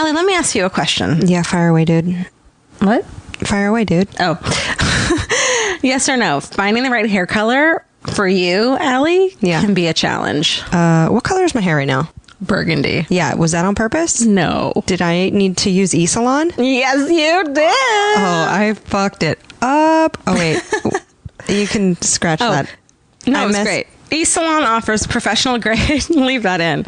Alie, let me ask you a question. Yeah, fire away, dude. What? Fire away, dude. Oh. Yes or no? Finding the right hair color for you, Alie, can be a challenge. What color is my hair right now? Burgundy. Yeah, was that on purpose? No. Did I need to use E-Salon? Yes, you did. Oh, I fucked it up. Oh, wait. You can scratch that. No, it's great. E-Salon offers professional grade, leave that in,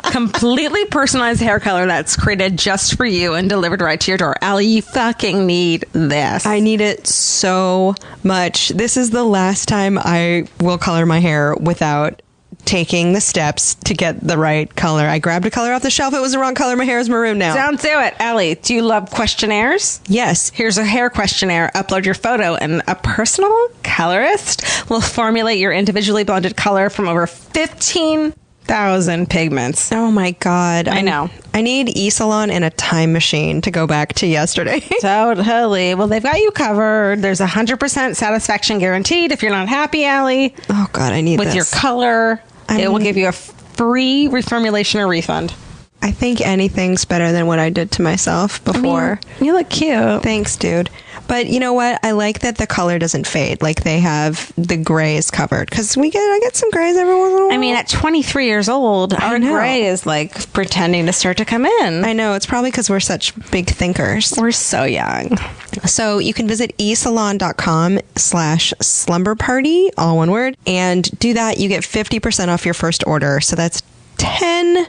completely personalized hair color that's created just for you and delivered right to your door. Alie, you fucking need this. I need it so much. This is the last time I will color my hair without taking the steps to get the right color. I grabbed a color off the shelf. It was the wrong color. My hair is maroon now. Don't do it. Alie, do you love questionnaires? Yes. Here's a hair questionnaire. Upload your photo and a personal colorist will formulate your individually blended color from over 15,000 pigments. Oh my God. I know. I need E-Salon and a time machine to go back to yesterday. Totally. Well, they've got you covered. There's 100% satisfaction guaranteed if you're not happy, Alie. Oh God, I need with this. Your color. It will give you a free reformulation or refund. I think anything's better than what I did to myself before. I mean, you look cute. Thanks, dude. But you know what? I like that the color doesn't fade. Like they have the grays covered. Because I get some grays every once in a while. I mean, at 23 years old, our gray is like pretending to start to come in. I know. It's probably because we're such big thinkers. We're so young. So you can visit esalon.com/slumber party, all one word. And do that. You get 50% off your first order. So that's $10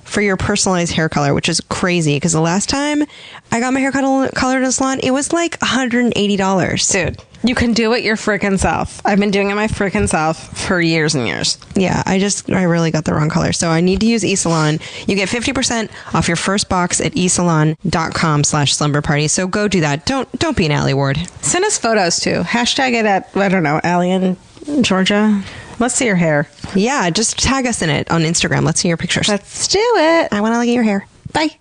for your personalized hair color, which is crazy because the last time I got my hair colored in a salon, it was like $180. Dude, you can do it your freaking self. I've been doing it my freaking self for years and years. Yeah, I really got the wrong color. So I need to use eSalon. You get 50% off your first box at esalon.com/slumber party. So go do that. Don't be an Alie Ward. Send us photos too. Hashtag it at, I don't know, Alie in Georgia. Let's see your hair. Yeah, just tag us in it on Instagram. Let's see your pictures. Let's do it. I want to look at your hair. Bye.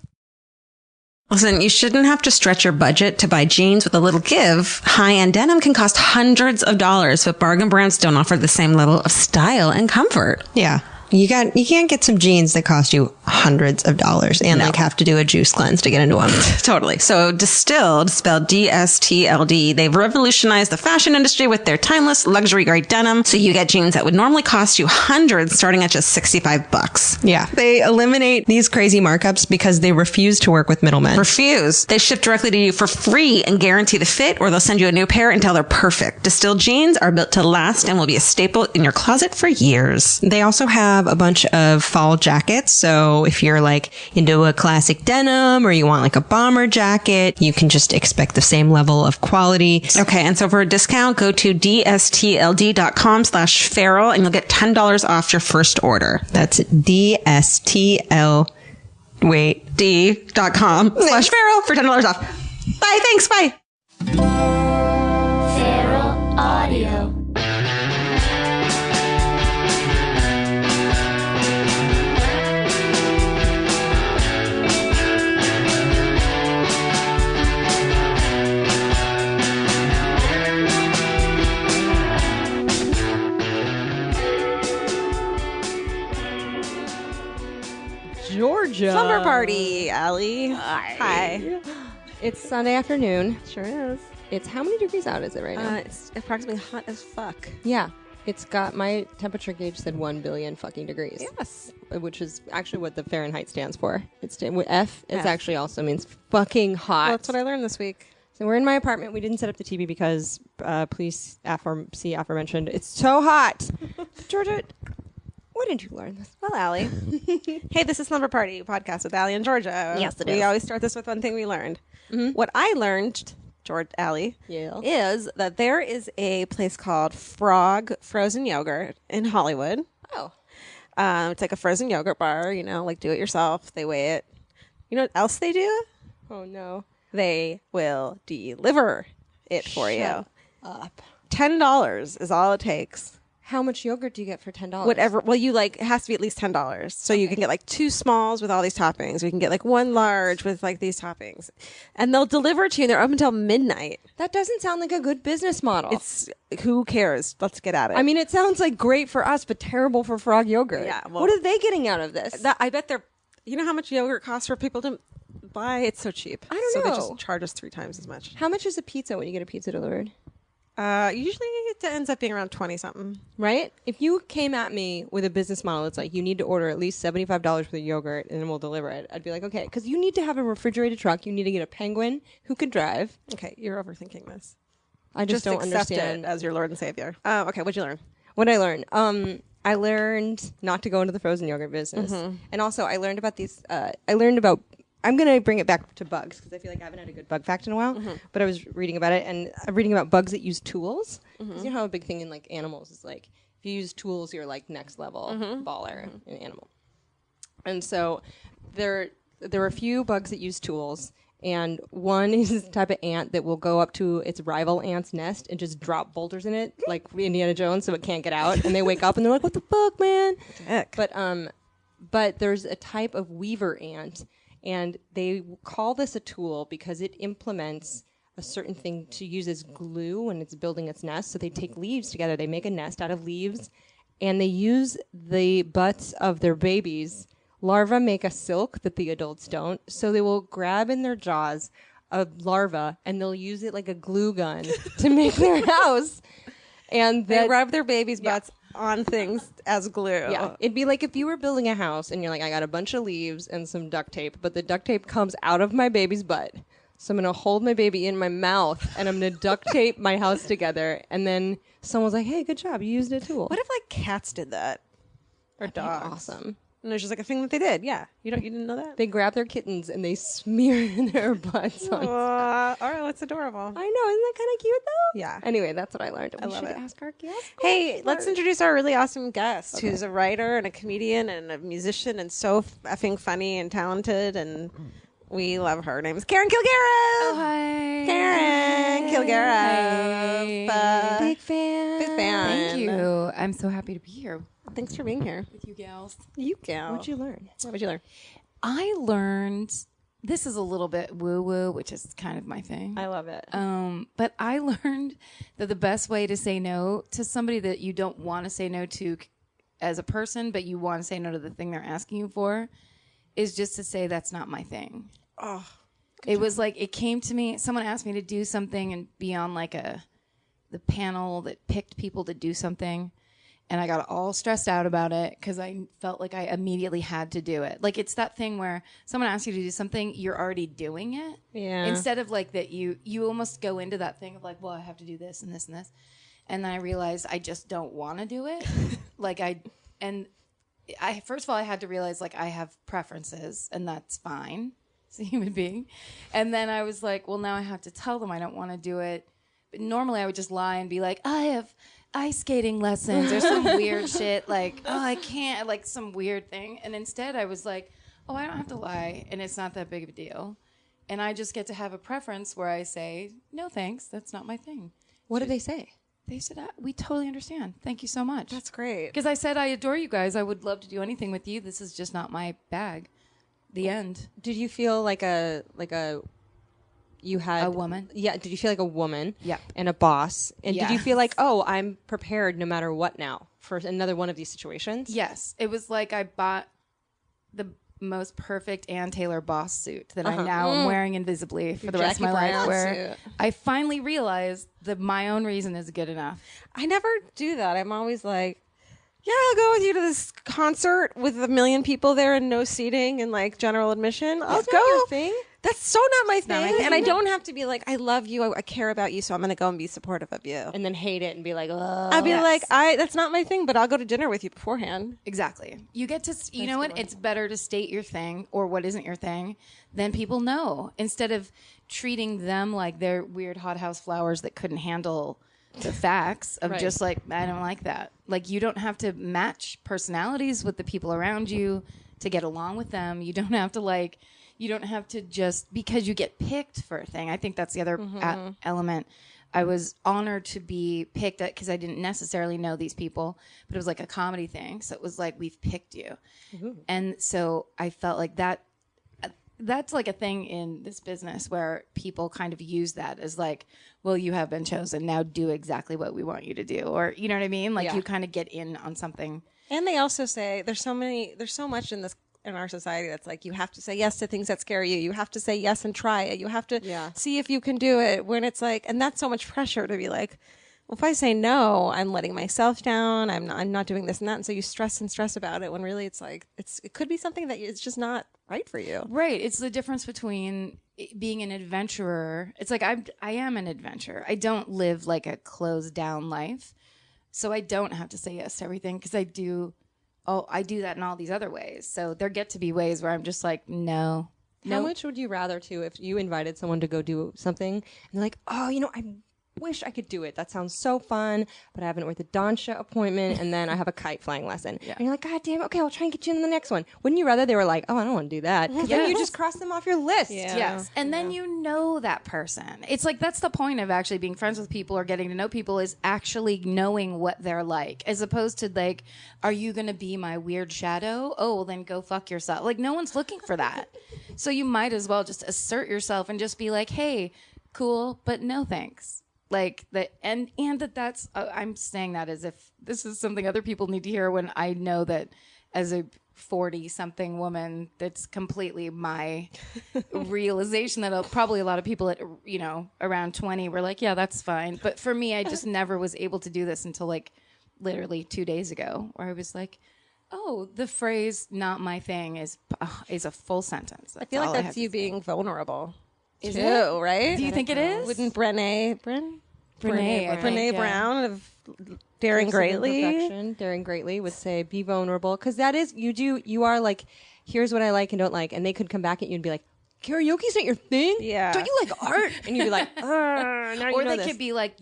Listen, you shouldn't have to stretch your budget to buy jeans with a little give. High-end denim can cost hundreds of dollars, but bargain brands don't offer the same level of style and comfort. Yeah. You can't get some jeans that cost you hundreds of dollars and like have to do a juice cleanse to get into them. Totally. So Distilled, spelled DSTLD, they've revolutionized the fashion industry with their timeless luxury grade denim. So you get jeans that would normally cost you hundreds starting at just $65. Yeah. They eliminate these crazy markups because they refuse to work with middlemen. Refuse. They ship directly to you for free and guarantee the fit, or they'll send you a new pair until they're perfect. Distilled jeans are built to last and will be a staple in your closet for years. They also have a bunch of fall jackets. So if you're like into a classic denim or you want like a bomber jacket, you can just expect the same level of quality. Okay. And so for a discount, go to dstld.com/feral and you'll get $10 off your first order. That's d.com/feral for $10 off. Bye. Thanks. Bye. Feral Audio. Georgia. Slumber party, Alie. Hi. It's Sunday afternoon. Sure is. It's how many degrees out is it right now? It's approximately hot as fuck. Yeah. It's got, my temperature gauge said 1 billion fucking degrees. Yes. Which is actually what the Fahrenheit stands for. With F, it actually also means fucking hot. Well, that's what I learned this week. So we're in my apartment. We didn't set up the TV because police see aforementioned. It's so hot. Georgia, when did you learn this? Well, Alie. Hey, this is Slumber Party podcast with Alie and Georgia. Yes, it We is. always start this with one thing we learned. Mm-hmm. What I learned, Alie, is that there is a place called Frog Frozen Yogurt in Hollywood. Oh. It's like a frozen yogurt bar, like do it yourself. They weigh it. You know what else they do? Oh, no. They will deliver it for you. Up. $10 is all it takes. How much yogurt do you get for $10? Whatever. Well, it has to be at least $10. So you can get like 2 smalls with all these toppings. You can get like 1 large with like these toppings. And they'll deliver it to you. And they're up until midnight. That doesn't sound like a good business model. Who cares? Let's get at it. I mean, it sounds like great for us, but terrible for Frog Yogurt. Yeah, well- what are they getting out of this? I bet they're You know how much yogurt costs for people to buy? It's so cheap. I don't so know. they just charge us 3 times as much. How much is a pizza when you get a pizza delivered? Usually it ends up being around 20 something. Right? If you came at me with a business model, it's like you need to order at least $75 for the yogurt and then we'll deliver it. I'd be like, okay, because you need to have a refrigerated truck. You need to get a penguin who could drive. Okay, you're overthinking this. I just don't accept understand. it as your Lord and Savior. Okay, what'd you learn? What I learned? I learned not to go into the frozen yogurt business, and also I learned about these. I'm going to bring it back to bugs because I feel like I haven't had a good bug fact in a while. But I was reading about it, and I'm reading about bugs that use tools. 'Cause you know how a big thing in like animals is like if you use tools, you're like next level baller in an animal. And so there are a few bugs that use tools. And one is this type of ant that will go up to its rival ant's nest and just drop boulders in it, like Indiana Jones, so it can't get out. And they wake up and they're like, "What the fuck, man?" Dick. But there's a type of weaver ant, and they call this a tool because it implements a certain thing to use as glue when it's building its nest. So they take leaves together, they make a nest out of leaves, and they use the butts of their babies. Larvae make a silk that the adults don't, so they will grab in their jaws a larva and they'll use it like a glue gun to make their house. And They rub their babies' butts on things as glue. yeah, it'd be like if you were building a house and you're like, I got a bunch of leaves and some duct tape, but the duct tape comes out of my baby's butt. So I'm going to hold my baby in my mouth and I'm going to duct tape my house together. And then someone's like, hey, good job. You used a tool. What if like cats did that? Or That'd be dogs? awesome. And there's just like a thing that they did. Yeah. You didn't know that? They grab their kittens and they smear their butts on. All right, that's adorable. I know, isn't that kind of cute though? Yeah. Anyway, that's what I learned. We love should it. ask our guests. Hey, let's introduce our really awesome guest, who's a writer and a comedian and a musician and so effing funny and talented, and we love her. Her name is Karen Kilgariff. Hi. Karen Kilgariff. Big fan. Big fan. Thank you. I'm so happy to be here Thanks for being here. with you gals. You gal. What'd you learn? What would you learn? I learned this is a little bit woo woo, which is kind of my thing. I love it. But I learned that the best way to say no to somebody that you don't want to say no to as a person, but you want to say no to the thing they're asking you for, is just to say that's not my thing. Oh, It was like it came to me. Someone asked me to do something and be on like the panel that picked people to do something, and I got all stressed out about it because I felt like I immediately had to do it. Like it's that thing where someone asks you to do something, you're already doing it. Yeah. Instead of like that, you almost go into that thing of like, well, I have to do this and this and this, and then I realized I just don't want to do it. I first of all I had to realize like I have preferences and that's fine as a human being, and then I was like, well, now I have to tell them I don't want to do it. But normally I would just lie and be like, I have ice skating lessons or some weird shit like, oh, I can't, like some weird thing. And instead I was like, oh, I don't have to lie and it's not that big of a deal. And I just get to have a preference where I say, no, thanks, that's not my thing. What did they say? They said, we totally understand. Thank you so much. that's great. Because I said, I adore you guys. I would love to do anything with you. This is just not my bag. The end. Did you feel like you had A woman? Yeah. Did you feel like a woman? Yep. And a boss? And did you Yes. feel like, oh, I'm prepared no matter what now for another one of these situations? Yes. It was like I bought the most perfect Ann Taylor boss suit that I now am wearing invisibly for the rest of my Jackie life. Brown Where suit. I finally realized that my own reason is good enough. I never do that. I'm always like, yeah, I'll go with you to this concert with a million people there and no seating and like general admission. I'll That's go. not your thing. That's so not my not my thing. thing. And I don't have to be like, I love you. I care about you. So I'm going to go and be supportive of you. And then hate it and be like, oh. I'll be Yes. like, that's not my thing, but I'll go to dinner with you beforehand. Exactly. You get to, you know what? It's better to state your thing or what isn't your thing, then people know instead of treating them like they're weird hothouse flowers that couldn't handle the facts of Right. just like, I don't like that. Like, you don't have to match personalities with the people around you to get along with them. You don't have to you don't have to just because you get picked for a thing. I think that's the other element. I was honored to be picked at because I didn't necessarily know these people, but it was like a comedy thing. So it was like, we've picked you. And so I felt like that's like a thing in this business where people kind of use that as like, well, you have been chosen. Now do exactly what we want you to do. Or, you know what I mean? Like Yeah. you kind of get in on something. And they also say there's so much in this in our society that's like, you have to say yes to things that scare you. You have to say yes and try it. You have to see if you can do it, when it's like, and that's so much pressure to be like, well, if I say no, I'm letting myself down. I'm not doing this and that. And so you stress and stress about it when really it's like, it could be something that it's just not right for you. Right. It's the difference between being an adventurer. It's like, I am an adventurer. I don't live like a closed down life. So I don't have to say yes to everything, because I do that in all these other ways. So there get to be ways where I'm just like, no. How much would you rather to if you invited someone to go do something and they're like, oh, I wish I could do it. That sounds so fun, but I have an orthodontia appointment and then I have a kite flying lesson. Yeah. And you're like, God damn, okay, I'll try and get you in the next one. Wouldn't you rather they were like, oh, I don't want to do that? Because then you just cross them off your list. Yeah. Yes. And then you know that person. It's like, that's the point of actually being friends with people or getting to know people, is actually knowing what they're like, as opposed to like, are you going to be my weird shadow? Oh, well, then go fuck yourself. Like, no one's looking for that. So you might as well just assert yourself and just be like, hey, cool, but no thanks. Like that, and that's I'm saying that as if this is something other people need to hear, when I know that as a 40-something woman, that's completely my realization that probably a lot of people at around 20 were like, yeah, that's fine. But for me, I just never was able to do this until like literally 2 days ago, where I was like, oh, the phrase "not my thing" is a full sentence. That's I feel all like have that's to you say. being vulnerable. Is too, it? right? Do you think it is? Wouldn't Brené Brown of Daring Greatly? Daring Greatly would say, be vulnerable. Because that is, you are like, here's what I like and don't like. And they could come back at you and be like, karaoke's not your thing? Yeah. Don't you like art? And you'd be like, now you Or know they this. could be like,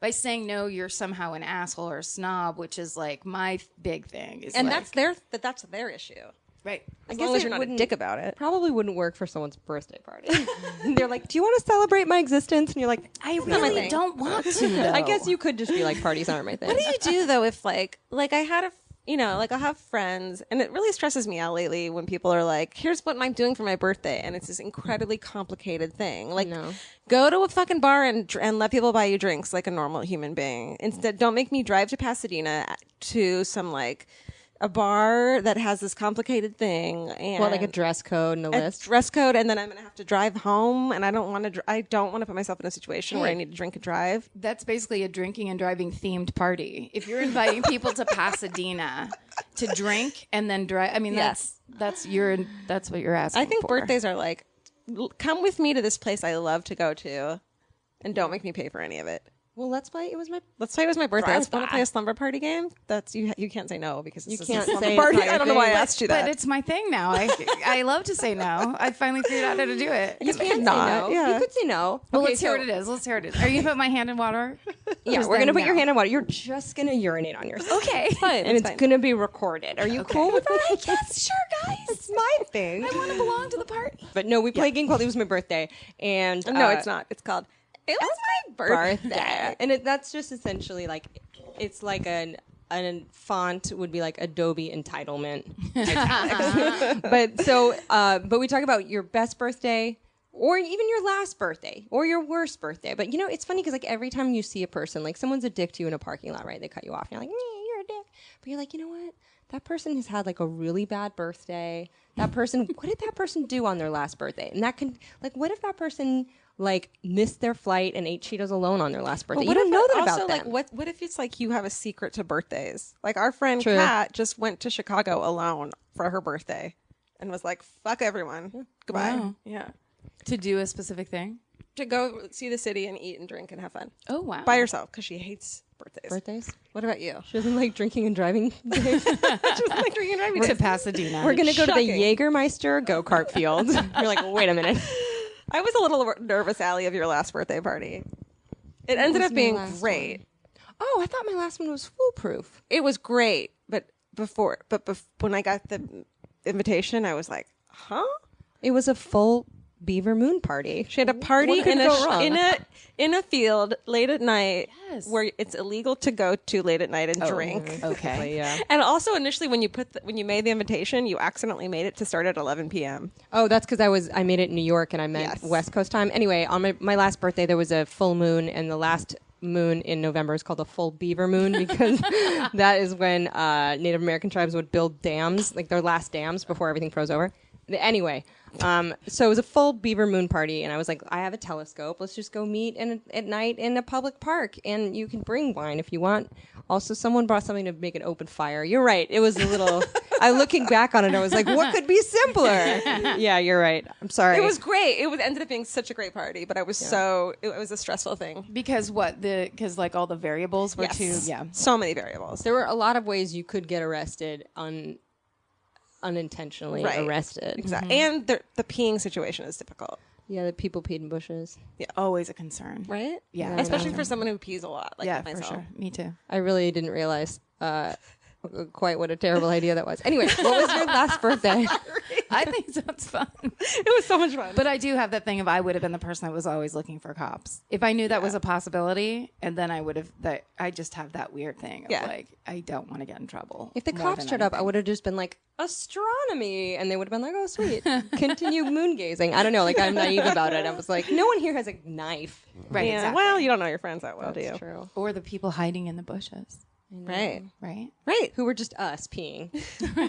by saying no, you're somehow an asshole or a snob, which is like my big thing. Is And like, that's their issue. right. As long as you're not a dick about it. Probably wouldn't work for someone's birthday party. They're like, do you want to celebrate my existence? And you're like, I not my really thing. don't want to, though. I guess you could just be like, parties aren't my thing. What do you do though if like I had I'll have friends, and it really stresses me out lately when people are like, here's what I'm doing for my birthday, and it's this incredibly complicated thing. Like, go to a fucking bar and let people buy you drinks like a normal human being. Instead, don't make me drive to Pasadena to some like a bar that has this complicated thing, and What, like a dress code and a list? dress code, and then I'm gonna have to drive home, and I don't want to put myself in a situation where I need to drink and drive. That's basically a drinking and driving themed party. If you're inviting people to Pasadena to drink and then drive, I mean, Yes. that's what you're asking. I think for. birthdays are like, come with me to this place I love to go to, and don't make me pay for any of it. Well, let's play. It was my birthday. Let's want to play a slumber party game. That's you can't say no because it's can't a slumber say party. it's not I don't know why I your asked you that. But it's my thing now. I love to say no. I finally figured out how to do it. You can not, say no. yeah. You could say no. Well, Okay, let's hear what it is. Let's hear what it is. Are you gonna put my hand in water? Yeah, Just we're gonna then put your no. hand in water. You're just gonna urinate on yourself. Okay. fine. And it's fine. gonna be recorded. Are you cool with that? I guess, sure, guys. It's my thing. I want to belong to the party. But no, we play a game called It Was My Birthday. And No, it's not. It's called It Was My birthday. And that's just essentially like, it's like a font would be like Adobe entitlement. But we talk about your best birthday or even your last birthday or your worst birthday. But it's funny because like every time you see a person, like someone's a dick to you in a parking lot, right? They cut you off and you're like, you're a dick. But you're like, you know what? That person has had like a really bad birthday. What did that person do on their last birthday? And that can, like, what if that person like missed their flight and ate Cheetos alone on their last birthday? You don't know that about them. Like, what if it's like you have a secret to birthdays? Like our friend Kat just went to Chicago alone for her birthday and was like, fuck everyone. Goodbye. Wow. Yeah. To do a specific thing? To go see the city and eat and drink and have fun. Oh, wow. By herself because she hates birthdays. Birthdays? What about you? She doesn't like drinking and driving. She doesn't like drinking and driving. To Pasadena. We're going to go to the Shocking. Jägermeister go-kart field. You're like, wait a minute. I was a little nervous, Alie, of your last birthday party. It ended was up my being last great. Oh, I thought my last one was foolproof. It was great, but when I got the invitation, I was like, huh? It was a full Beaver Moon party. She had a party What could go wrong? in a field late at night Yes. where it's illegal to go to late at night and drink. Okay. Yeah. And also initially when you made the invitation, you accidentally made it to start at 11 p.m. Oh, that's because I made it in New York and I meant Yes. West Coast time. Anyway, on my last birthday, there was a full moon, and the last moon in November is called a full beaver moon because that is when Native American tribes would build dams, like their last dams before everything froze over. Anyway, so it was a full beaver moon party, and I was like, I have a telescope. Let's just go meet at night in a public park, and you can bring wine if you want. Also, someone brought something to make an open fire. You're right. It was a little. Looking back on it, I was like, what could be simpler? Yeah, you're right. I'm sorry. It was great. It ended up being such a great party, but I was it was a stressful thing. Because like all the variables were so many variables. There were a lot of ways you could get arrested unintentionally arrested. Exactly. And the peeing situation is difficult. Yeah, the people peed in bushes. Yeah. always a concern. Right? Yeah. Especially for someone who pees a lot, like Yeah, myself. for sure. Me too. I really didn't realize quite what a terrible idea that was. Anyway, what was your last birthday? I think sounds fun. It was so much fun. But I do have that thing of I would have been the person that was always looking for cops. If I knew that was a possibility, and then I would have I just have that weird thing of like, I don't want to get in trouble. If the more cops than showed up, I anything. would have just been like, astronomy. And they would have been like, oh, sweet. Continue moon gazing. I don't know. Like, I'm naive about it. I was like, no one here has a knife. Right, yeah. exactly. Well, you don't know your friends that well, do you? True. Or the people hiding in the bushes. Right. Right? Right. Who were just us peeing.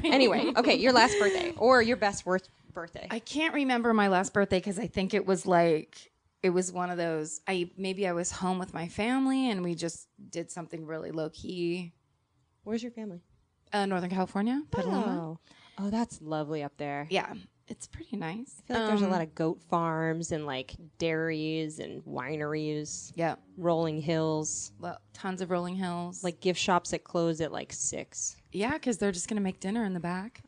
Anyway, okay, your last birthday or your best worst birthday. I can't remember my last birthday because I think it was one of those. Maybe I was home with my family and we just did something really low key. Where's your family? Northern California, Petaluma. Oh, that's lovely up there. Yeah, it's pretty nice. I feel like there's a lot of goat farms and like dairies and wineries. Yeah, Rolling hills. well, tons of rolling hills. Like gift shops that close at like 6. yeah, because they're just gonna make dinner in the back.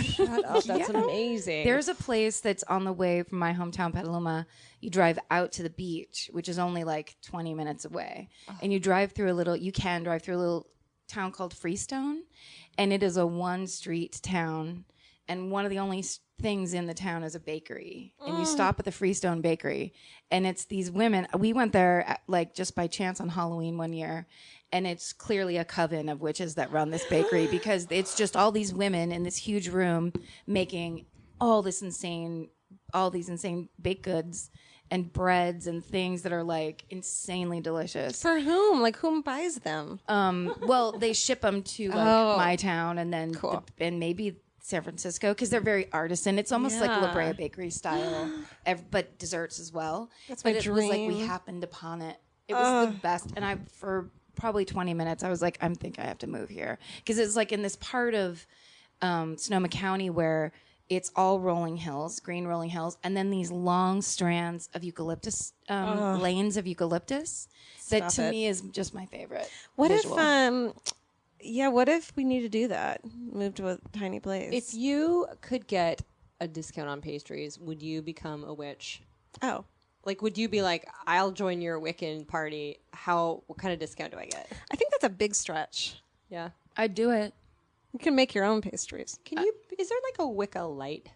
Shut up. That's amazing. There's a place that's on the way from my hometown, Petaluma. You drive out to the beach, which is only like 20 minutes away, and you can drive through a little town called Freestone, and it is a one-street town, and one of the only things in the town is a bakery, and you stop at the Freestone Bakery, and it's these women. We went there like just by chance on Halloween one year, and it's clearly a coven of witches that run this bakery because it's just all these women in this huge room making all these insane baked goods and breads and things that are like insanely delicious. For whom? Like, whom buys them? Well, they ship them to like my town and then and maybe San Francisco because they're very artisan. It's almost like La Brea Bakery style, but desserts as well. That's but my it was like we dream. happened upon it. It was the best, and for probably 20 minutes I was like, I think I have to move here because it's like in this part of Sonoma County where it's all rolling hills, green rolling hills, and then these long strands of eucalyptus, lanes of eucalyptus. That to me is just my favorite. What visual. what if we need to do that? Move to a tiny place. If you could get a discount on pastries, would you become a witch? Oh. Like, would you be like, I'll join your Wiccan party? What kind of discount do I get? I think that's a big stretch. Yeah. I'd do it. You can make your own pastries. Is there like a Wicca light?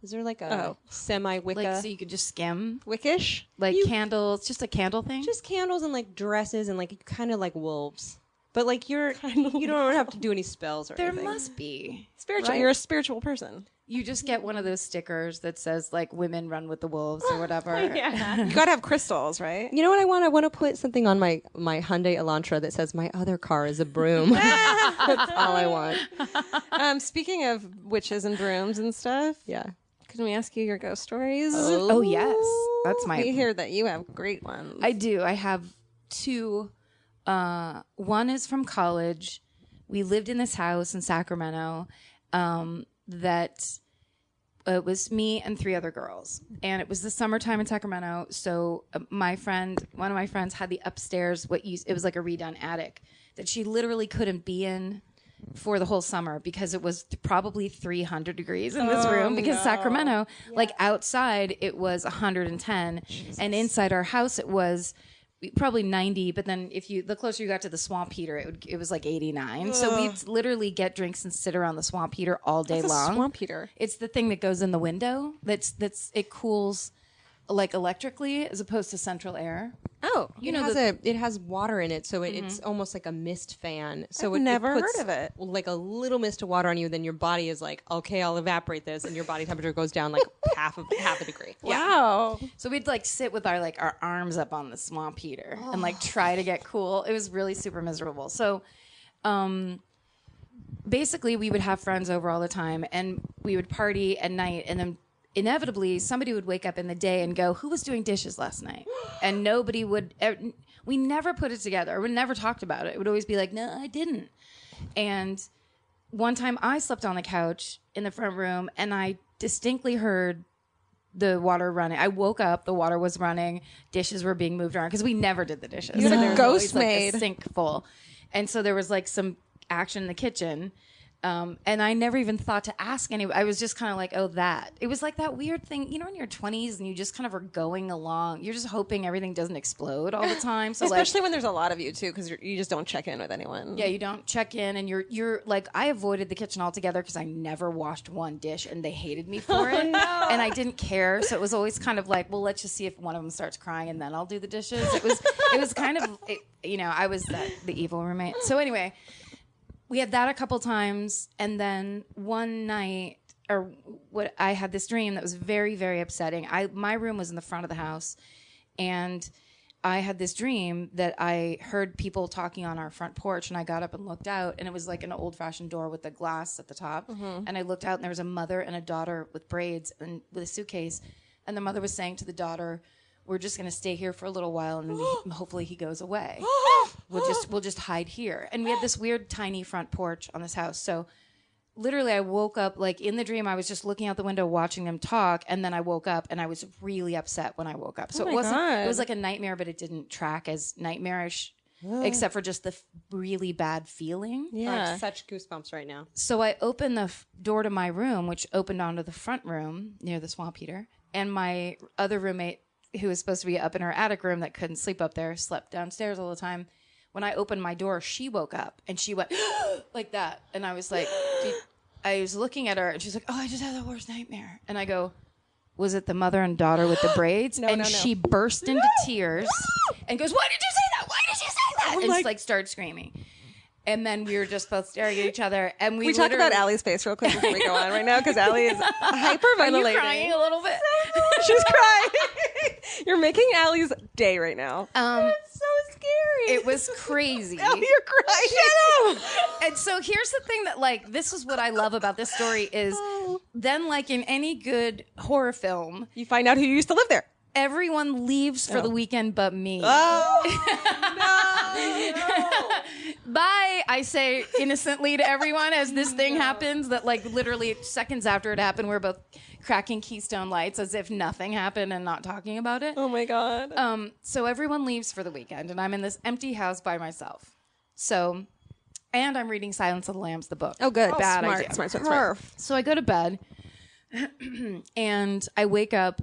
Is there like a semi-Wicca? Like so you could just skim Wickish? like candles, just a candle thing. Just candles and like dresses and like kind of like wolves. But like you don't have to do any spells or There anything. must be Spiritual. right? You're a spiritual person. You just get one of those stickers that says like "Women run with the wolves" or whatever. You gotta have crystals, right? You know what I want? I want to put something on my Hyundai Elantra that says my other car is a broom. That's all I want. Speaking of witches and brooms and stuff, Yeah. can we ask you your ghost stories? Oh yes, that's my. We hear that you have great ones. I do. I have 2. One is from college. We lived in this house in Sacramento. That it was me and 3 other girls, and it was the summertime in Sacramento. So one of my friends, had the upstairs. It was like a redone attic that she literally couldn't be in for the whole summer because it was probably 300 degrees in this room because Sacramento, like outside it was 110, and inside our house it was probably 90, but then the closer you got to the swamp heater, it was like 89. So we'd literally get drinks and sit around the swamp heater all day long. swamp heater? It's the thing that goes in the window. It cools like electrically as opposed to central air. Oh, You know, it has water in it, so it's almost like a mist fan. So I've never puts heard of it. like a little mist of water on you, then your body is like, okay, I'll evaporate this, and your body temperature goes down like half a degree. wow. So we'd like sit with our arms up on the swamp heater and like try to get cool. It was really super miserable. So basically we would have friends over all the time and we would party at night, and then inevitably somebody would wake up in the day and go, who was doing dishes last night? And nobody would, we never put it together. We never talked about it. It would always be like, no, I didn't. And one time I slept on the couch in the front room and I distinctly heard the water running. I woke up, the water was running, dishes were being moved around because we never did the dishes. You had a there was ghost always, like, maid. a sink full. And so there was like some action in the kitchen. And I never even thought to ask anybody. I was just kind of like, oh, that. It was like that weird thing, you know, in your 20s and you just kind of are going along. You're just hoping everything doesn't explode all the time. So Especially when there's a lot of you too, because you just don't check in with anyone. yeah, you don't check in, and you're like, I avoided the kitchen altogether because I never washed one dish, and they hated me for it, and I didn't care. So it was always kind of like, well, let's just see if one of them starts crying, and then I'll do the dishes. It was kind of, you know, I was the evil roommate. So anyway, we had that a couple times, and then one night, I had this dream that was very, very upsetting. My room was in the front of the house, and I had this dream that I heard people talking on our front porch, and I got up and looked out, and it was like an old-fashioned door with the glass at the top. And I looked out, and there was a mother and a daughter with braids and with a suitcase, and the mother was saying to the daughter, we're just going to stay here for a little while, and hopefully he goes away. We'll just hide here. And we had this weird tiny front porch on this house. So literally I woke up, like in the dream, I was just looking out the window watching them talk, and then I woke up and I was really upset when I woke up. So it was like a nightmare, but it didn't track as nightmarish, except for just the really bad feeling. Yeah, like such goosebumps right now. So I opened the door to my room, which opened onto the front room near the swamp heater, and my other roommate, who was supposed to be up in her attic room that couldn't sleep up there, slept downstairs all the time. When I opened my door, she woke up and she went like that. And I was like, I was looking at her and she's like, oh, I just had the worst nightmare. And I go, was it the mother and daughter with the braids? No. She burst into tears and goes, why did you say that? Why did you say that? And like started screaming. And then we were just both staring at each other. And we talk about Allie's face real quick before we go on right now, because Allie is hyperventilating. Are you crying a little bit? She's crying. You're making Allie's day right now. It's so scary. It was crazy. Allie, you're crying. Shut up. And so here's the thing that, like, this is what I love about this story is then, like in any good horror film, You find out who used to live there. everyone leaves for the weekend but me. Bye, I say innocently to everyone as this thing happens that, like, literally seconds after it happened, we're both cracking Keystone Lights as if nothing happened and not talking about it. Oh my God. So everyone leaves for the weekend, and I'm in this empty house by myself. So, and I'm reading Silence of the Lambs, the book. Oh, good. Bad Smart, idea. smart. So I go to bed, and I wake up.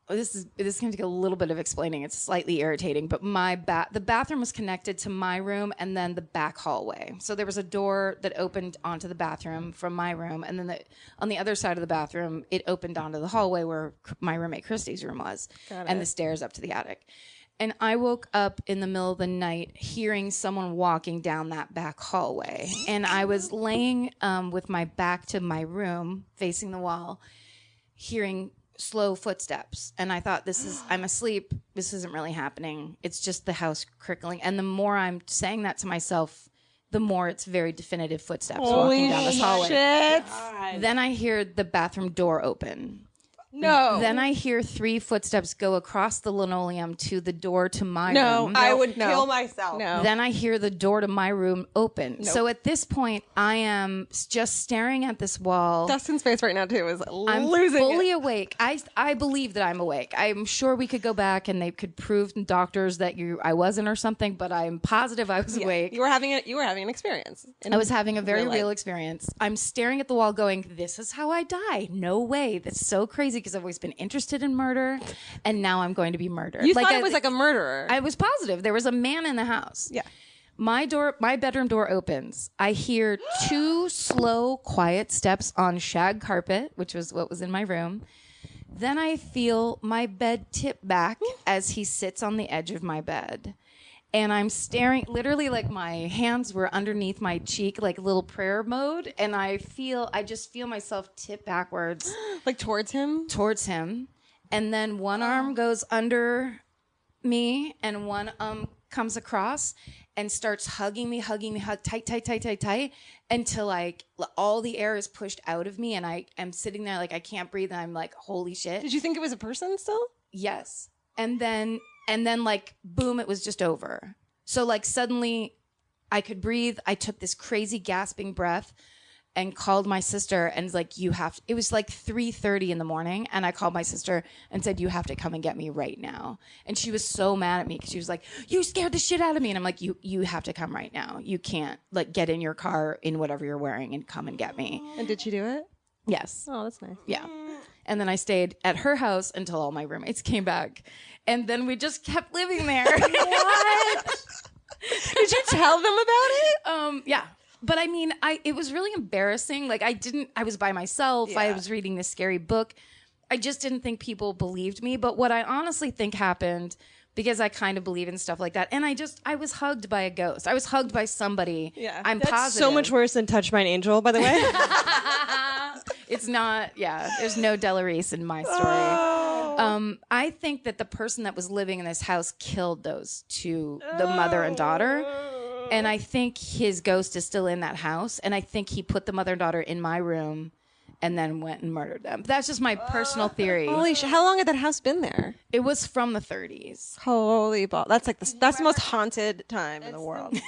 This is going to take a little bit of explaining. It's slightly irritating, but the bathroom was connected to my room and then the back hallway. So there was a door that opened onto the bathroom from my room, and then on the other side of the bathroom, it opened onto the hallway where my roommate Christy's room was, and the stairs up to the attic. And I woke up in the middle of the night hearing someone walking down that back hallway, and I was laying with my back to my room, facing the wall, hearing slow footsteps, and I thought, I'm asleep, this isn't really happening, it's just the house crickling. And the more I'm saying that to myself, the more it's very definitive footsteps walking down this hallway. Then I hear the bathroom door open. No. Then I hear 3 footsteps go across the linoleum to the door to my room. I would kill myself. No. Then I hear the door to my room open. So at this point, I am just staring at this wall. Dustin's face right now too is I'm losing fully it. awake. I believe that I'm awake. I'm sure we could go back and they could prove to doctors that I wasn't or something, but I'm positive I was awake. You were having an experience. I was having a very real real life. experience. I'm staring at the wall going, this is how I die. No way. That's so crazy because I've always been interested in murder, and now I'm going to be murdered. You thought it was like a murderer. I was positive. There was a man in the house. Yeah. My bedroom door opens. I hear 2 slow, quiet steps on shag carpet, which was what was in my room. Then I feel my bed tip back as he sits on the edge of my bed. And I'm staring, literally, like my hands were underneath my cheek, like little prayer mode. And I just feel myself tip backwards. Like towards him? Towards him. And then one arm goes under me and one comes across and starts hugging me, tight, until like all the air is pushed out of me. And I am sitting there like I can't breathe. And I'm like, holy shit. Did you think it was a person still? Yes. And then like, boom, it was just over. So like suddenly I could breathe. I took this crazy gasping breath and called my sister and like, it was like 3:30 in the morning. And I called my sister and said, you have to come and get me right now. And she was so mad at me because she was like, you scared the shit out of me. And I'm like, you have to come right now. You can't like get in your car in whatever you're wearing and come and get me. And did she do it? Yes. Oh, that's nice. Yeah. And then I stayed at her house until all my roommates came back. And then we just kept living there. What? Did you tell them about it? Yeah. But I mean, it was really embarrassing. Like I was by myself. I was reading this scary book. I just didn't think people believed me. But what I honestly think happened, because I kind of believe in stuff like that. And I was hugged by a ghost. I was hugged by somebody. Yeah. I'm That's positive. so much worse than Touch by an Angel, by the way. It's not, there's no Della Reese in my story. I think that the person that was living in this house killed those two, the mother and daughter. And I think his ghost is still in that house. And I think he put the mother and daughter in my room and then went and murdered them. That's just my personal theory. Holy shit. How long had that house been there? It was from the 30s. Holy ball. That's like that's the most haunted time in the world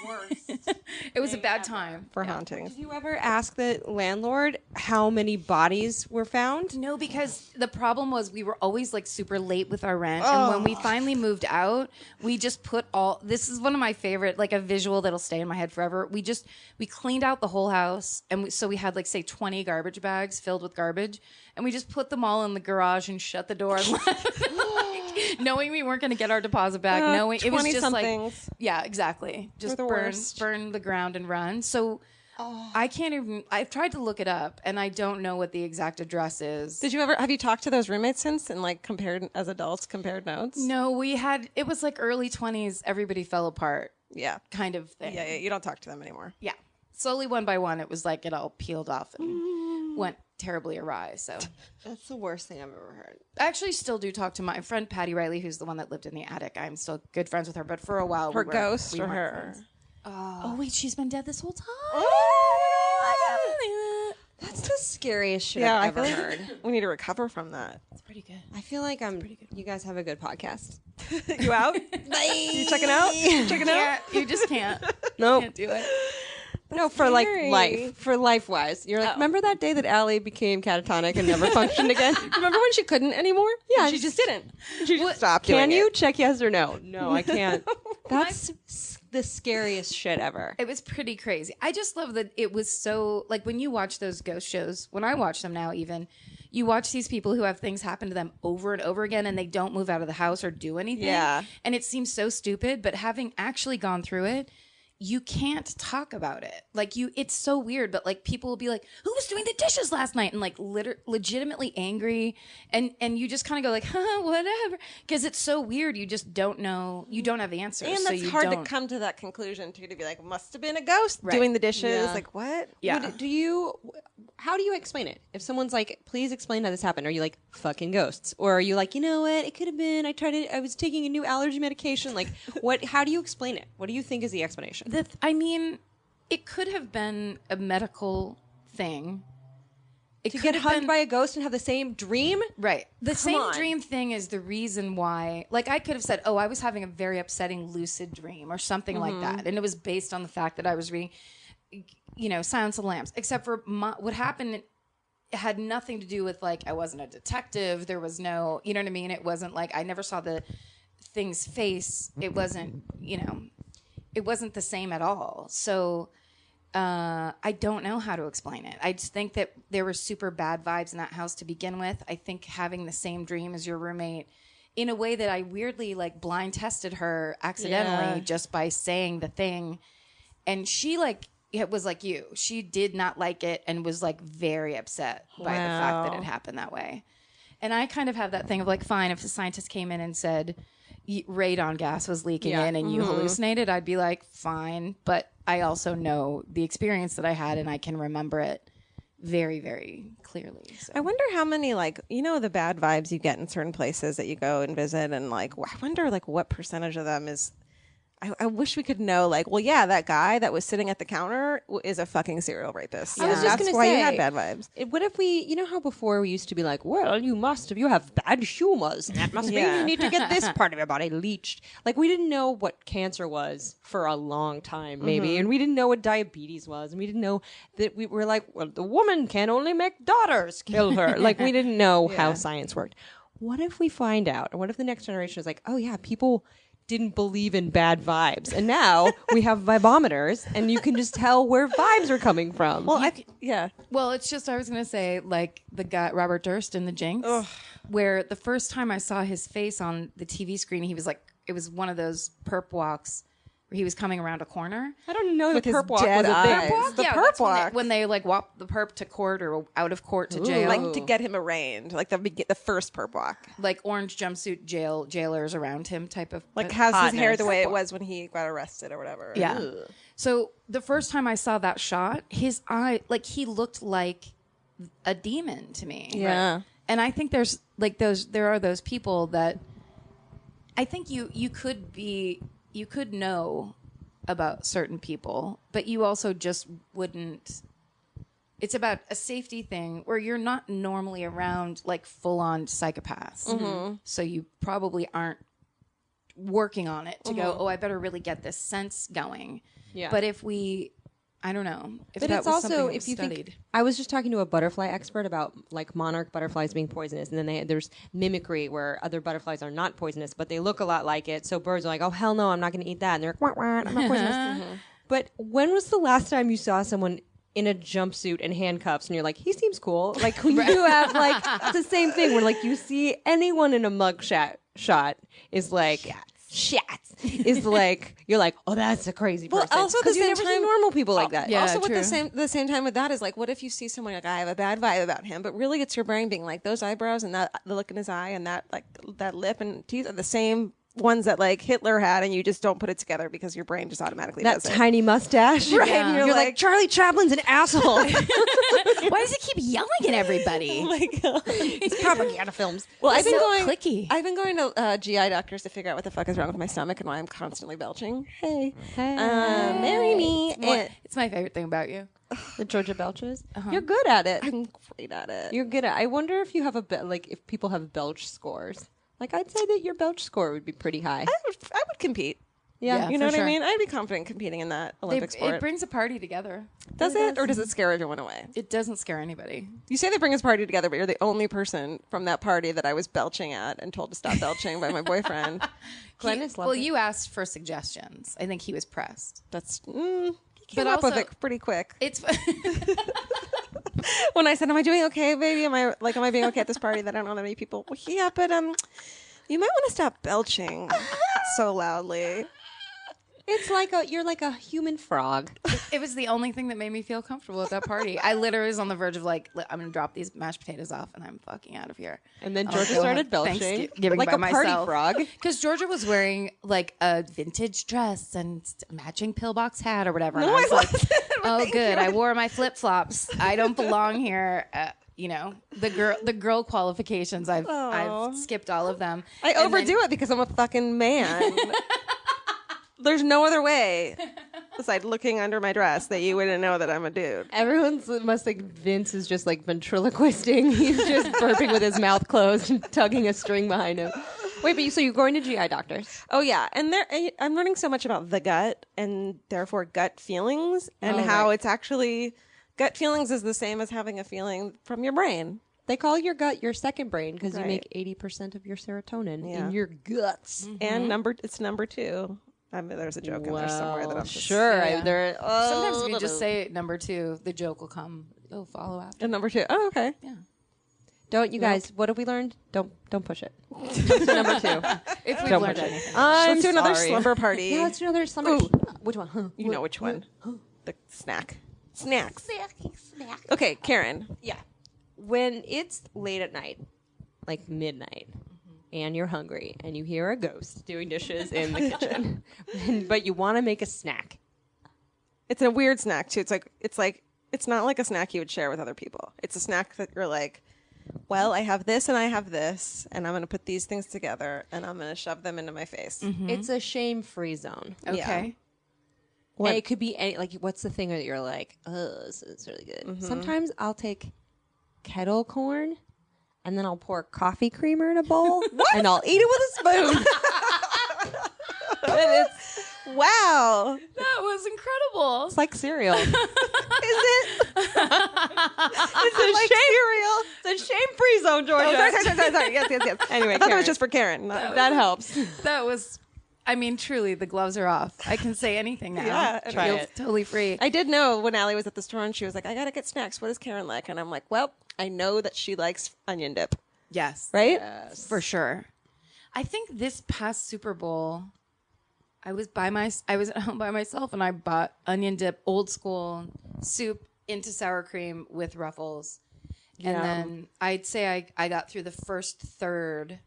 It was a bad time. for hauntings. Did you ever ask the landlord how many bodies were found? No, because the problem was we were always like super late with our rent. And when we finally moved out, we just put this is one of my favorite, like a visual that'll stay in my head forever. We cleaned out the whole house. And so we had like, say 20 garbage bags filled with garbage. And we just put them all in the garage and shut the door and left. Knowing we weren't going to get our deposit back, knowing it was just like, yeah, exactly. Just burn the ground and run. So I can't even, I've tried to look it up and I don't know what the exact address is. Have you talked to those roommates since and like compared as adults, compared notes? No, it was like early 20s. Everybody fell apart. Yeah. Kind of thing. Yeah. You don't talk to them anymore. Yeah. Slowly, one by one, it was like it all peeled off and went terribly awry. So That's the worst thing I've ever heard. I actually still do talk to my friend Patty Riley, who's the one that lived in the attic. I'm still good friends with her, but for a while, Her we ghost or weren't her? friends. Oh wait, she's been dead this whole time. That's the scariest shit Yeah, I've I ever feel heard. like we need to recover from that. It's pretty good. I feel like you guys have a good podcast. You out? You checking out? Checking out? Yeah, you just can't. Nope. Can't do it. No, for like life. For life-wise. You're like, remember that day that Alie became catatonic and never functioned again? Remember when she couldn't anymore? Yeah, she just didn't. She just stopped Can doing you it. check yes or no? No, I can't. That's the scariest shit ever. It was pretty crazy. I just love that it was so, like, when you watch those ghost shows, when I watch them now even, you watch these people who have things happen to them over and over again and they don't move out of the house or do anything. Yeah. And it seems so stupid, but having actually gone through it, you can't talk about it. Like it's so weird, but like people will be like, who was doing the dishes last night? And like legitimately angry. And you just kind of go like, whatever. Cause it's so weird. You just don't know. You don't have the answers. And so that's you hard don't. to come to that conclusion too, to be like, must have been a ghost Right. doing the dishes. Yeah. Like, what? Yeah. How do you explain it? If someone's like, please explain how this happened, are you like, fucking ghosts? Or are you like, you know what, it could have been, I was taking a new allergy medication. Like, how do you explain it? What do you think is the explanation? I mean, it could have been a medical thing. It To could get have hugged been- by a ghost and have the same dream? Right. The same on. dream thing is the reason why, like I could have said, oh, I was having a very upsetting lucid dream or something like that. And it was based on the fact that I was reading, Silence of the Lambs, except for what happened. It had nothing to do with like, I wasn't a detective. There was no, you know what I mean? It wasn't like, I never saw the thing's face. It wasn't, it wasn't the same at all. So, I don't know how to explain it. I just think that there were super bad vibes in that house to begin with. I think having the same dream as your roommate in a way that I weirdly like blind tested her accidentally just by saying the thing. And she it was like you. She did not like it and was like very upset by the fact that it happened that way. And I kind of have that thing of like, fine, if a scientist came in and said radon gas was leaking in and you hallucinated, I'd be like, fine. But I also know the experience that I had and I can remember it very, very clearly. So. I wonder how many, like, the bad vibes you get in certain places that you go and visit, and like, I wonder like what percentage of them is. I wish we could know, like, well, yeah, that guy that was sitting at the counter is a fucking serial rapist. I was just That's gonna why say, you had bad vibes. What if how before we used to be like, well, you have bad humors, and that must mean you need to get this part of your body leached. Like, we didn't know what cancer was for a long time, maybe, and we didn't know what diabetes was, and we didn't know that we were like, well, the woman can only make daughters kill her. Like, we didn't know how science worked. What if we find out? What if the next generation is like, oh yeah, people didn't believe in bad vibes, and now we have vibometers, and you can just tell where vibes are coming from. Well, Well, it's just, I was going to say, like the guy, Robert Durst in The Jinx, where the first time I saw his face on the TV screen, he was like, it was one of those perp walks where he was coming around a corner. I don't know with the his perp walk was dead a eyes. thing. The Yeah, perp that's walk. when they like walk the perp to court or out of court to jail. like to get him arraigned, like the first perp walk. Like orange jumpsuit jailers around him type of. Like has his hair hotness. the way it was when he got arrested or whatever. Yeah. Ugh. So the first time I saw that shot, his eye, like he looked like a demon to me. Yeah. And I think there are those people that I think you could know about certain people, but you also just wouldn't. It's about a safety thing where you're not normally around like full on psychopaths. So you probably aren't working on it to go, oh, I better really get this sense going. Yeah. But if I don't know. If But that it's was also, something that if was you studied. think, I was just talking to a butterfly expert about like monarch butterflies being poisonous, and then there's mimicry where other butterflies are not poisonous, but they look a lot like it. So birds are like, oh hell no, I'm not going to eat that, and they're like, wah, wah, I'm not poisonous. But when was the last time you saw someone in a jumpsuit and handcuffs, and you're like, he seems cool? Like when you have like it's the same thing where like you see anyone in a mug shot is like. Shots is like you're like, oh, that's a crazy person. Well, also at the you same never see time, normal people like that. Yeah, also, with true. the same time with that is like, what if you see someone like I have a bad vibe about him, but really it's your brain being like those eyebrows and that the look in his eye and that like that lip and teeth are the same ones that like Hitler had, and you just don't put it together because your brain just automatically That does it. tiny mustache, Right, Yeah. and You're like Charlie Chaplin's an asshole. Why does he keep yelling at everybody? Oh my God. It's propaganda films. Well, It's so clicky. I've been going to GI doctors to figure out what the fuck is wrong with my stomach and why I'm constantly belching. Hey, marry me. And It's my favorite thing about you. The Georgia Belches. You're good at it. I'm great at it. You're good at. I wonder if you have if people have belch scores. Like I'd say that your belch score would be pretty high. I would compete. Yeah, You know for what sure. I mean? I'd be confident competing in that Olympic sport. It brings a party together. Does it? Or does it scare everyone away? It doesn't scare anybody. You say they bring us party together, but you're the only person from that party that I was belching at and told to stop belching by my boyfriend. Glennis Well, you asked for suggestions. I think he was pressed. That's he came But up with also- it pretty quick. It's When I said, "Am I doing okay, baby? Am I being okay at this party that I don't know that many people?" Well, yeah, but you might want to stop belching so loudly. It's like you're like a human frog. it was the only thing that made me feel comfortable at that party. I literally was on the verge of like, I'm going to drop these mashed potatoes off and I'm fucking out of here. And then I'll Georgia go started have belching Thanksgiving like by a party myself. frog. Because Georgia was wearing like a vintage dress and matching pillbox hat or whatever. And No, I was I like, wasn't. oh, Thank good. you. I wore my flip flops. I don't belong here. You know, the girl qualifications. I've skipped all of them. I And then- overdo it because I'm a fucking man. There's no other way besides looking under my dress that you wouldn't know that I'm a dude. Everyone's must think Vince is just like ventriloquisting. He's just burping with his mouth closed and tugging a string behind him. Wait, but so you're going to GI doctors? Oh yeah, and I'm learning so much about the gut and therefore gut feelings and how it's actually gut feelings is the same as having a feeling from your brain. They call your gut your second brain because you Right. make 80% of your serotonin Yeah. in your guts. And it's number 2. I mean, there's a joke in there somewhere that I'm just, sure. Yeah. Sometimes if you just say number 2, the joke will come. It'll follow after. And number 2. Oh, okay. Yeah. Don't you guys? What have we learned? Don't push it. Just number 2. If we've Don't learned push it. anything. Let's do another sorry. slumber party. Yeah, let's do another slumber. Which one? Huh? You know which one? The snack. Snacks. Okay, Karen. Yeah. When it's late at night like midnight and you're hungry and you hear a ghost doing dishes in the kitchen, but you want to make a snack. It's a weird snack too. It's not like a snack you would share with other people. It's a snack that you're like, well, I have this and I have this, and I'm going to put these things together and I'm going to shove them into my face. It's a shame-free zone. Okay. And it could be any, like, what's the thing that you're like, oh, this is really good. Sometimes I'll take kettle corn and then I'll pour coffee creamer in a bowl and I'll eat it with a spoon. Wow. That was incredible. It's like cereal. Is it? It's a shame-free zone, Georgia. Sorry. Yes. Anyway, I thought it was just for Karen. that helps. That was, I mean, truly, the gloves are off. I can say anything now. Yeah, It try feels it. totally free. I did know when Alie was at the store and she was like, I got to get snacks. What does Karen like? And I'm like, well, I know that she likes onion dip. Yes. Right? For sure. I think this past Super Bowl, I was at home by myself and I bought onion dip, old school soup into sour cream with Ruffles. And then I'd say I got through the first third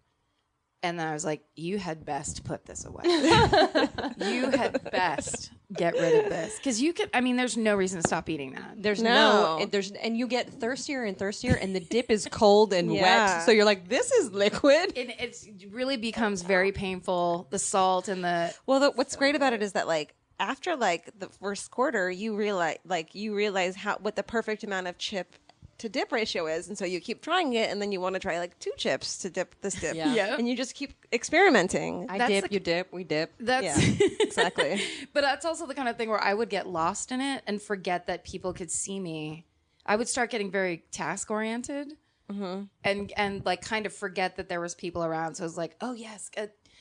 and then I was like, you had best put this away. You had best get rid of this. Because there's no reason to stop eating that. There's No. and you get thirstier and thirstier, and the dip is cold and Yeah. wet. So you're like, this is liquid. It really becomes very painful. The salt and the Well, what's great about it is that like after like the first quarter, you realize what the perfect amount of chip to dip ratio is, and so you keep trying it, and then you want to try like 2 chips to dip this dip, Yeah. and you just keep experimenting. That's dip, the- you dip, we dip. that's Yeah, exactly. But that's also the kind of thing where I would get lost in it and forget that people could see me. I would start getting very task oriented and like kind of forget that there was people around. So I was like, oh yes,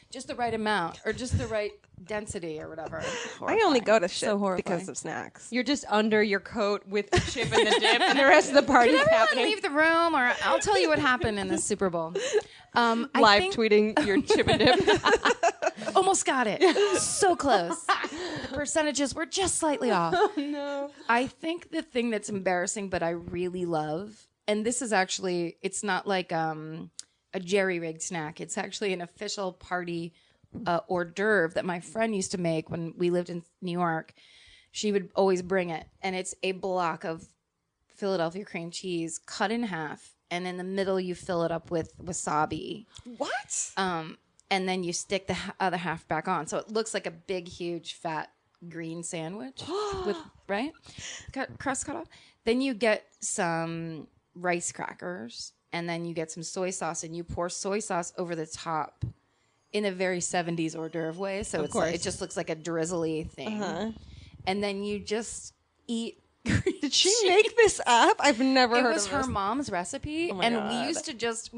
just the right amount or just the right density or whatever. I only go to shit horrifying. because of snacks. You're just under your coat with the chip and the dip, and the rest of the party's Did everyone happening. leave the room, or I'll tell you what happened in the Super Bowl. I Live think- tweeting your chip and dip. Almost got it. So close. The percentages were just slightly off. Oh, no. I think the thing that's embarrassing, but I really love, and this is actually, it's not like a jerry-rigged snack. It's actually an official party hors d'oeuvre that my friend used to make when we lived in New York. She would always bring it, and it's a block of Philadelphia cream cheese cut in half, and in the middle you fill it up with wasabi. What? And then you stick the other half back on. So it looks like a big, huge, fat green sandwich with, right? Crust cut off. Then you get some rice crackers and then you get some soy sauce and you pour soy sauce over the top in a very 70s hors d'oeuvre way. So it just looks like a drizzly thing. And then you just eat. Did she make this up? I've never heard It was of her this. mom's recipe, my and God. we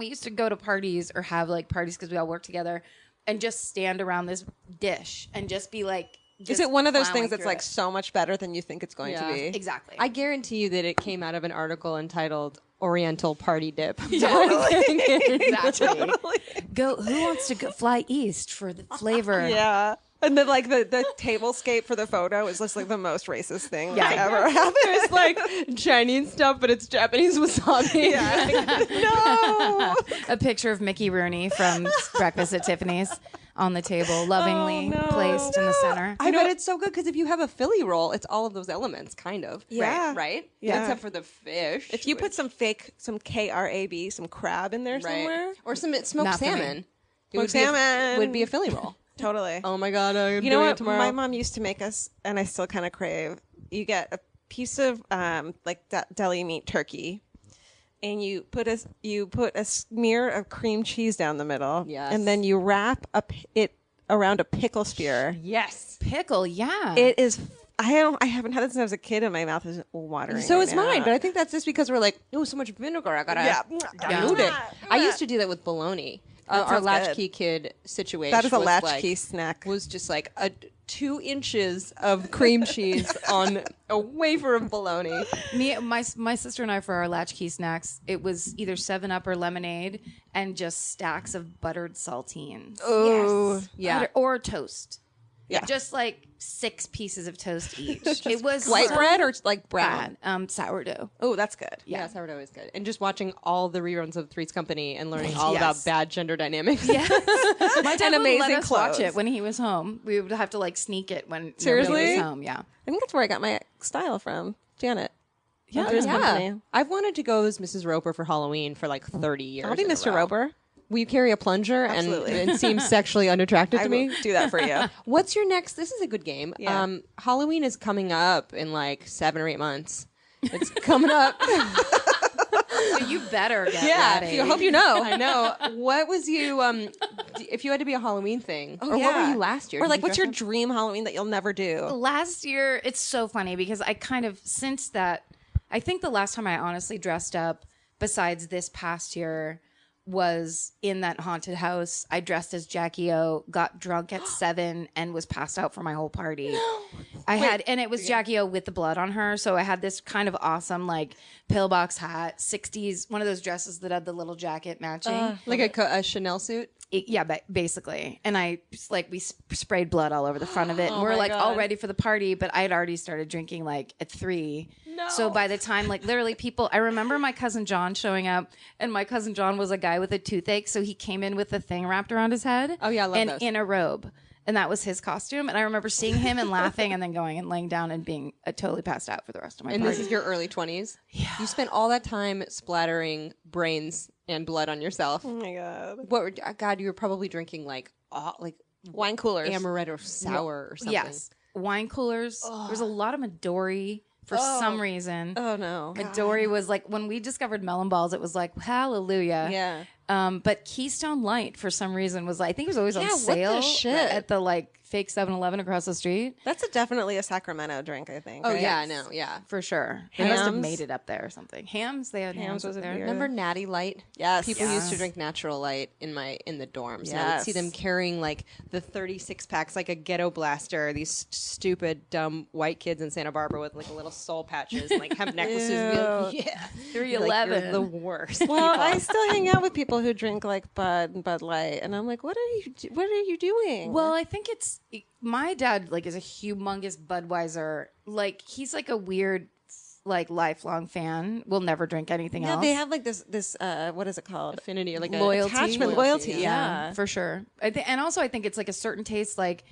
used to go to parties or have like parties because we all work together, and just stand around this dish and just be like. Is just it one of those plowing things that's through like it. so much better than you think it's going to be? Exactly? I guarantee you that it came out of an article entitled "Oriental Party Dip." exactly. Go. Who wants to fly east for the flavor? Yeah. And then like the tablescape for the photo is just like the most racist thing Yeah. that ever happened. It's like Chinese stuff, but it's Japanese wasabi. No. A picture of Mickey Rooney from Breakfast at Tiffany's on the table, lovingly placed in the center. I bet it's so good because if you have a Philly roll, it's all of those elements, kind of. Yeah. Right? Yeah. Except for the fish. If you put some KRAB, some crab in there somewhere. Or some smoked Not for me. salmon. Smoked salmon. Would be a Philly roll. Totally. Oh my God. I'm You know doing what? it tomorrow. My mom used to make us, and I still kind of crave. You get a piece of deli meat turkey, and you put a smear of cream cheese down the middle. Yes. And then you wrap it around a pickle spear. Yes. Pickle, yeah. It is. I haven't had it since I was a kid, and my mouth is watering. So right is mine, now. but I think that's just because we're like, oh, so much vinegar. I gotta dilute it. I used to do that with bologna. Our sounds latchkey kid situation. That is a was latchkey like, snack. Was just like 2 inches of cream cheese on a wafer of bologna. My sister and I, for our latchkey snacks, it was either 7-Up or lemonade and just stacks of buttered saltines. Oh, Yeah. Or toast. Yeah. Just like 6 pieces of toast each. It was White so bread or like brown? bad. Sourdough. Oh, that's good. Yeah, sourdough is good. And just watching all the reruns of Three's Company and learning all Yes. about bad gender dynamics. Yeah. My dad would amazing let us watch clothes. it when he was home. We would have to like sneak it when Seriously? nobody was home. Yeah. I think that's where I got my style from. Janet. Yeah. Three's Yeah. Company. I've wanted to go as Mrs. Roper for Halloween for like 30 years. I'll be in a Mr. row. Roper. Will you carry a plunger Absolutely. and seem sexually unattractive to I me? will do that for you. What's your next? This is a good game. Yeah. Halloween is coming up in like 7 or 8 months. It's coming up. So you better get ready. I hope you know. I know. What was you? If you had to be a Halloween thing, or what were you last year? Or Did like, you what's dress your up? dream Halloween that you'll never do? Last year, it's so funny because I kind of, since that, I think the last time I honestly dressed up, besides this past year, was in that haunted house. I dressed as Jackie O, got drunk at 7, and was passed out for my whole party. And it was Jackie O with the blood on her. So I had this kind of awesome, like, pillbox hat, 60s, one of those dresses that had the little jacket matching. Like a Chanel suit. Basically. And I like we sprayed blood all over the front of it. And we're like all ready for the party, but I had already started drinking like at 3. No. So by the time like literally people, I remember my cousin John showing up, and my cousin John was a guy with a toothache, so he came in with a thing wrapped around his head. Oh, yeah, I love and those. in a robe. And that was his costume. And I remember seeing him and laughing and then going and laying down and being totally passed out for the rest of my And party. this is your early 20s. Yeah. You spent all that time splattering brains and blood on yourself. Oh my God. What? God, you were probably drinking like Wine coolers. amaretto sour or something. Yes. Wine coolers. There was a lot of Midori for some reason. Oh no. Midori was like, when we discovered melon balls, it was like, hallelujah. Yeah. But Keystone Light, for some reason, was like, I think it was always on Yeah, what the sale shit? at the like fake 7-Eleven across the street. That's definitely a Sacramento drink, I think. Oh, right? yeah, no, yeah. For sure. They must have Hams. made it up there or something. Hams, they had hams, was up a there. beer. Remember Natty Light? Yes. People used to Yes. drink natural light in the dorms. And I would see Yes. them carrying like the 36 packs like a ghetto blaster. These stupid, dumb white kids in Santa Barbara with like little soul patches and like hemp necklaces. Ew. Yeah. 311. Like, you're the worst. Well, I still hang out with people who drink like Bud and Bud Light, and I'm like, what are you doing? Well, I think it's my dad like is a humongous Budweiser. Like he's like a weird like lifelong fan. Will never drink anything yeah, else. they have like this what is it called? Affinity or like Loyalty. Attachment, loyalty. yeah, Yeah. for sure. And also I think it's like a certain taste. Like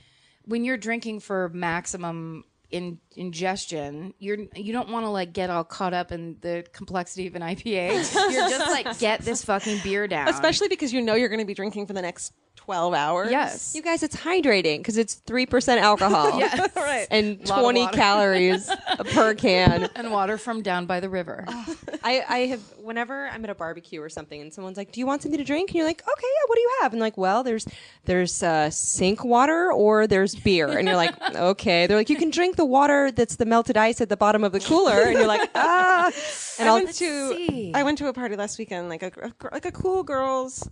when you're drinking for maximum ingestion, you don't want to like get all caught up in the complexity of an IPA. You're just like, get this fucking beer down. Especially because you know you're going to be drinking for the next 12 hours. yes. You guys, it's hydrating because it's 3% alcohol. Yes. Right. And Lot of 20 water. calories per can. And water from down by the river. I have, whenever I'm at a barbecue or something and someone's like, do you want something to drink? And you're like, okay, yeah, what do you have? And like, well, there's sink water or there's beer. And you're like, okay. They're like, you can drink the water that's the melted ice at the bottom of the cooler. And you're like, ah. And I went to a party last weekend, like a cool girls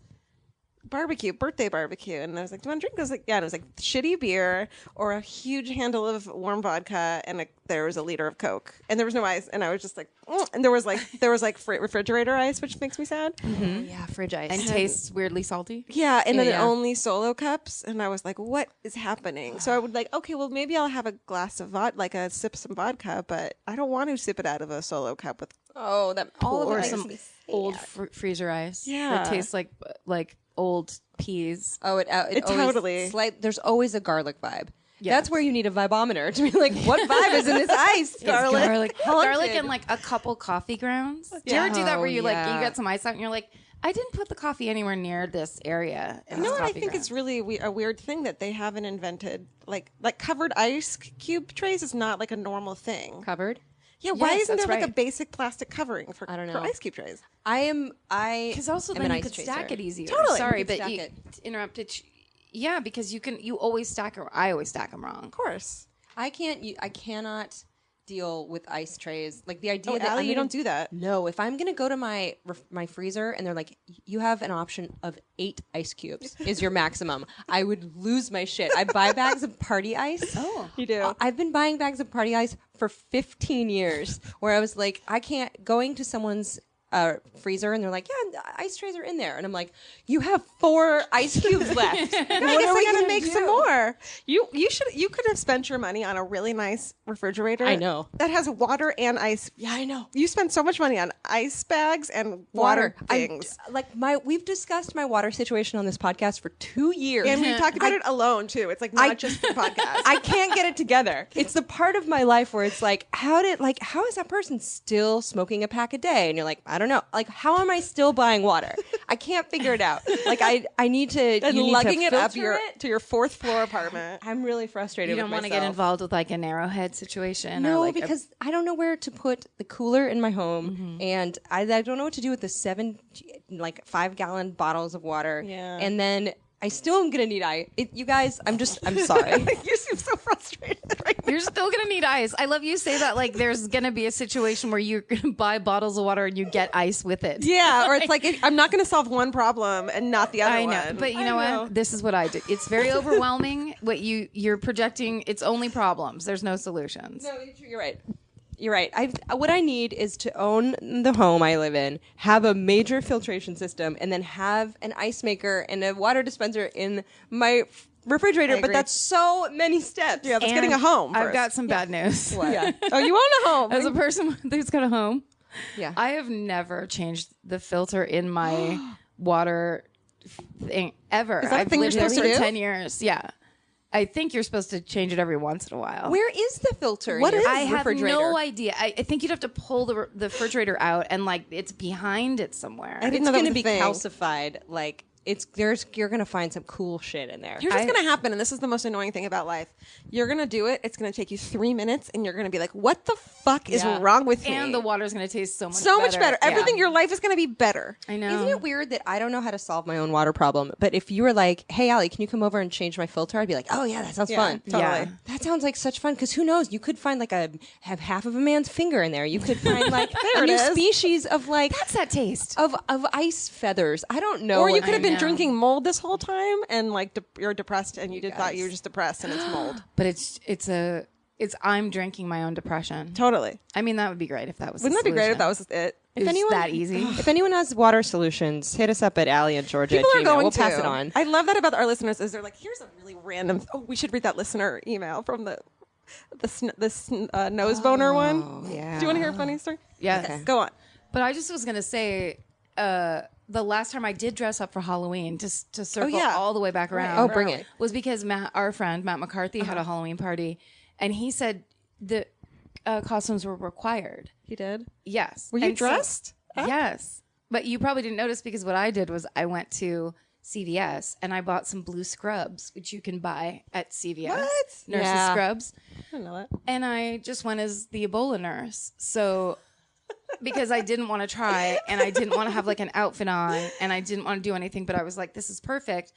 birthday barbecue, and I was like, do you want to drink? I was like, yeah. And it was like shitty beer or a huge handle of warm vodka, and there was a liter of Coke, and there was no ice, and I was just like, and there was like refrigerator ice, which makes me sad. Yeah, fridge ice. And tastes weirdly salty. Yeah, and then Yeah. only solo cups, and I was like, what is happening? So I would like, okay, well maybe I'll have a glass of sip some vodka, but I don't want to sip it out of a solo cup with that Or some old freezer ice. Yeah. That tastes like old peas. Oh, it It always totally- there's always a garlic vibe. Yes. That's where you need a vibometer to be like, what vibe is in this ice? Garlic Haunted. and like a couple coffee grounds. Do you ever do that where you like you got some ice out and you're like, I didn't put the coffee anywhere near this area. You know what? I think it's really a weird thing that they haven't invented. Like covered ice cube trays is not like a normal thing. Covered. Yeah, why Yes, isn't there that's like a right. basic plastic covering for I don't for know. ice cube trays? because also am then an you ice could stack chaser. it easier. Totally. Sorry, You could but stack you it. interrupted. Yeah, because you always stack them. I always stack them wrong. Of course. I cannot deal with ice trays. Like the idea Oh, that Alie, I'm you gonna- don't do that. No, if I'm gonna go to my freezer and they're like, you have an option of 8 ice cubes is your maximum, I would lose my shit. I buy bags of party ice. Oh. You do. I've been buying bags of party ice for 15 years. Where I was like, I can't going to someone's freezer, and they're like, yeah, the ice trays are in there, and I'm like, you have 4 ice cubes left. I guess I gotta make some more. You could have spent your money on a really nice refrigerator. I know. That has water and ice. Yeah, I know. You spend so much money on ice bags and water things. We've discussed my water situation on this podcast for 2 years, And we talked about it alone too. It's like not just for the podcast. I can't get it together. It's the part of my life where it's like, how is that person still smoking a pack a day? And you're like, I don't know. Like, how am I still buying water? I can't figure it out. Like, I need to. and you need lugging to it up filter to your 4th floor apartment. I'm really frustrated. You don't want to get involved with like a narrowhead situation. No, or like because I don't know where to put the cooler in my home, and I don't know what to do with the 5-gallon bottles of water. Yeah. And then I still am gonna need ice. You guys, I'm sorry. You seem so frustrated right now. You're still gonna need ice. I love you say that like there's gonna be a situation where you're gonna buy bottles of water and you get ice with it. Yeah, or it's like I'm not going to solve one problem and not the other I know, one. but you know what? This is what I do. It's very overwhelming. What you're projecting. It's only problems. There's no solutions. No, you're right. You're right. What I need is to own the home I live in, have a major filtration system, and then have an ice maker and a water dispenser in my refrigerator. But agree. that's so many steps. Yeah, that's And getting a home. I've first. got some bad news. Yeah. Oh, you own a home. As a person who's got a home, Yeah. I have never changed the filter in my water thing ever. Is that a I've thing you're lived there supposed to for do? 10 years. Yeah. I think you're supposed to change it every once in a while. Where is the filter? What in your is- I have refrigerator? no idea. I think you'd have to pull the refrigerator out and like it's behind it somewhere. I didn't It's know that going to was a be thing. calcified. Like you're going to find some cool shit in there. Here's what's going to happen, and this is the most annoying thing about life. You're going to do it. It's going to take you 3 minutes, and you're going to be like, "What the fuck is Yeah. wrong with me?" And the water's going to taste so much so much better. Yeah. Everything. Your life is going to be better. I know. Isn't it weird that I don't know how to solve my own water problem? But if you were like, "Hey, Alie, can you come over and change my filter?" I'd be like, "Oh yeah, that sounds fun." Totally. Yeah. That sounds like such fun because who knows? You could find have half of a man's finger in there. You could find like a it new is. species of like What's that taste? of ice feathers. I don't know. Or you what- could have been know. drinking mold this whole time, and like you're depressed, and thought you were just depressed, and it's mold. But it's I'm drinking my own depression. Totally. I mean, that would be great if that was. Wouldn't the that be great if solution. that was it? It was that easy. If anyone has water solutions, hit us up at Alie and Georgia. People at are Gmail. going We'll to. pass it on. I love that about our listeners. Is they're like, here's a really random. Oh, we should read that listener email from the nose boner one. yeah. Do you want to hear a funny story? Yes. Okay, go on. But I just was gonna say, the last time I did dress up for Halloween to circle yeah. all the way back around. Oh, bring it. Was because our friend Matt McCarthy had a Halloween party, and he said the costumes were required. He did. Yes. Were you And so- dressed? Yes. But you probably didn't notice because what I did was I went to CVS and I bought some blue scrubs, which you can buy at CVS. What? Nurses Yeah. scrubs. I didn't know that. And I just went as the Ebola nurse. So because I didn't want to try and I didn't want to have like an outfit on and I didn't want to do anything, but I was like, this is perfect.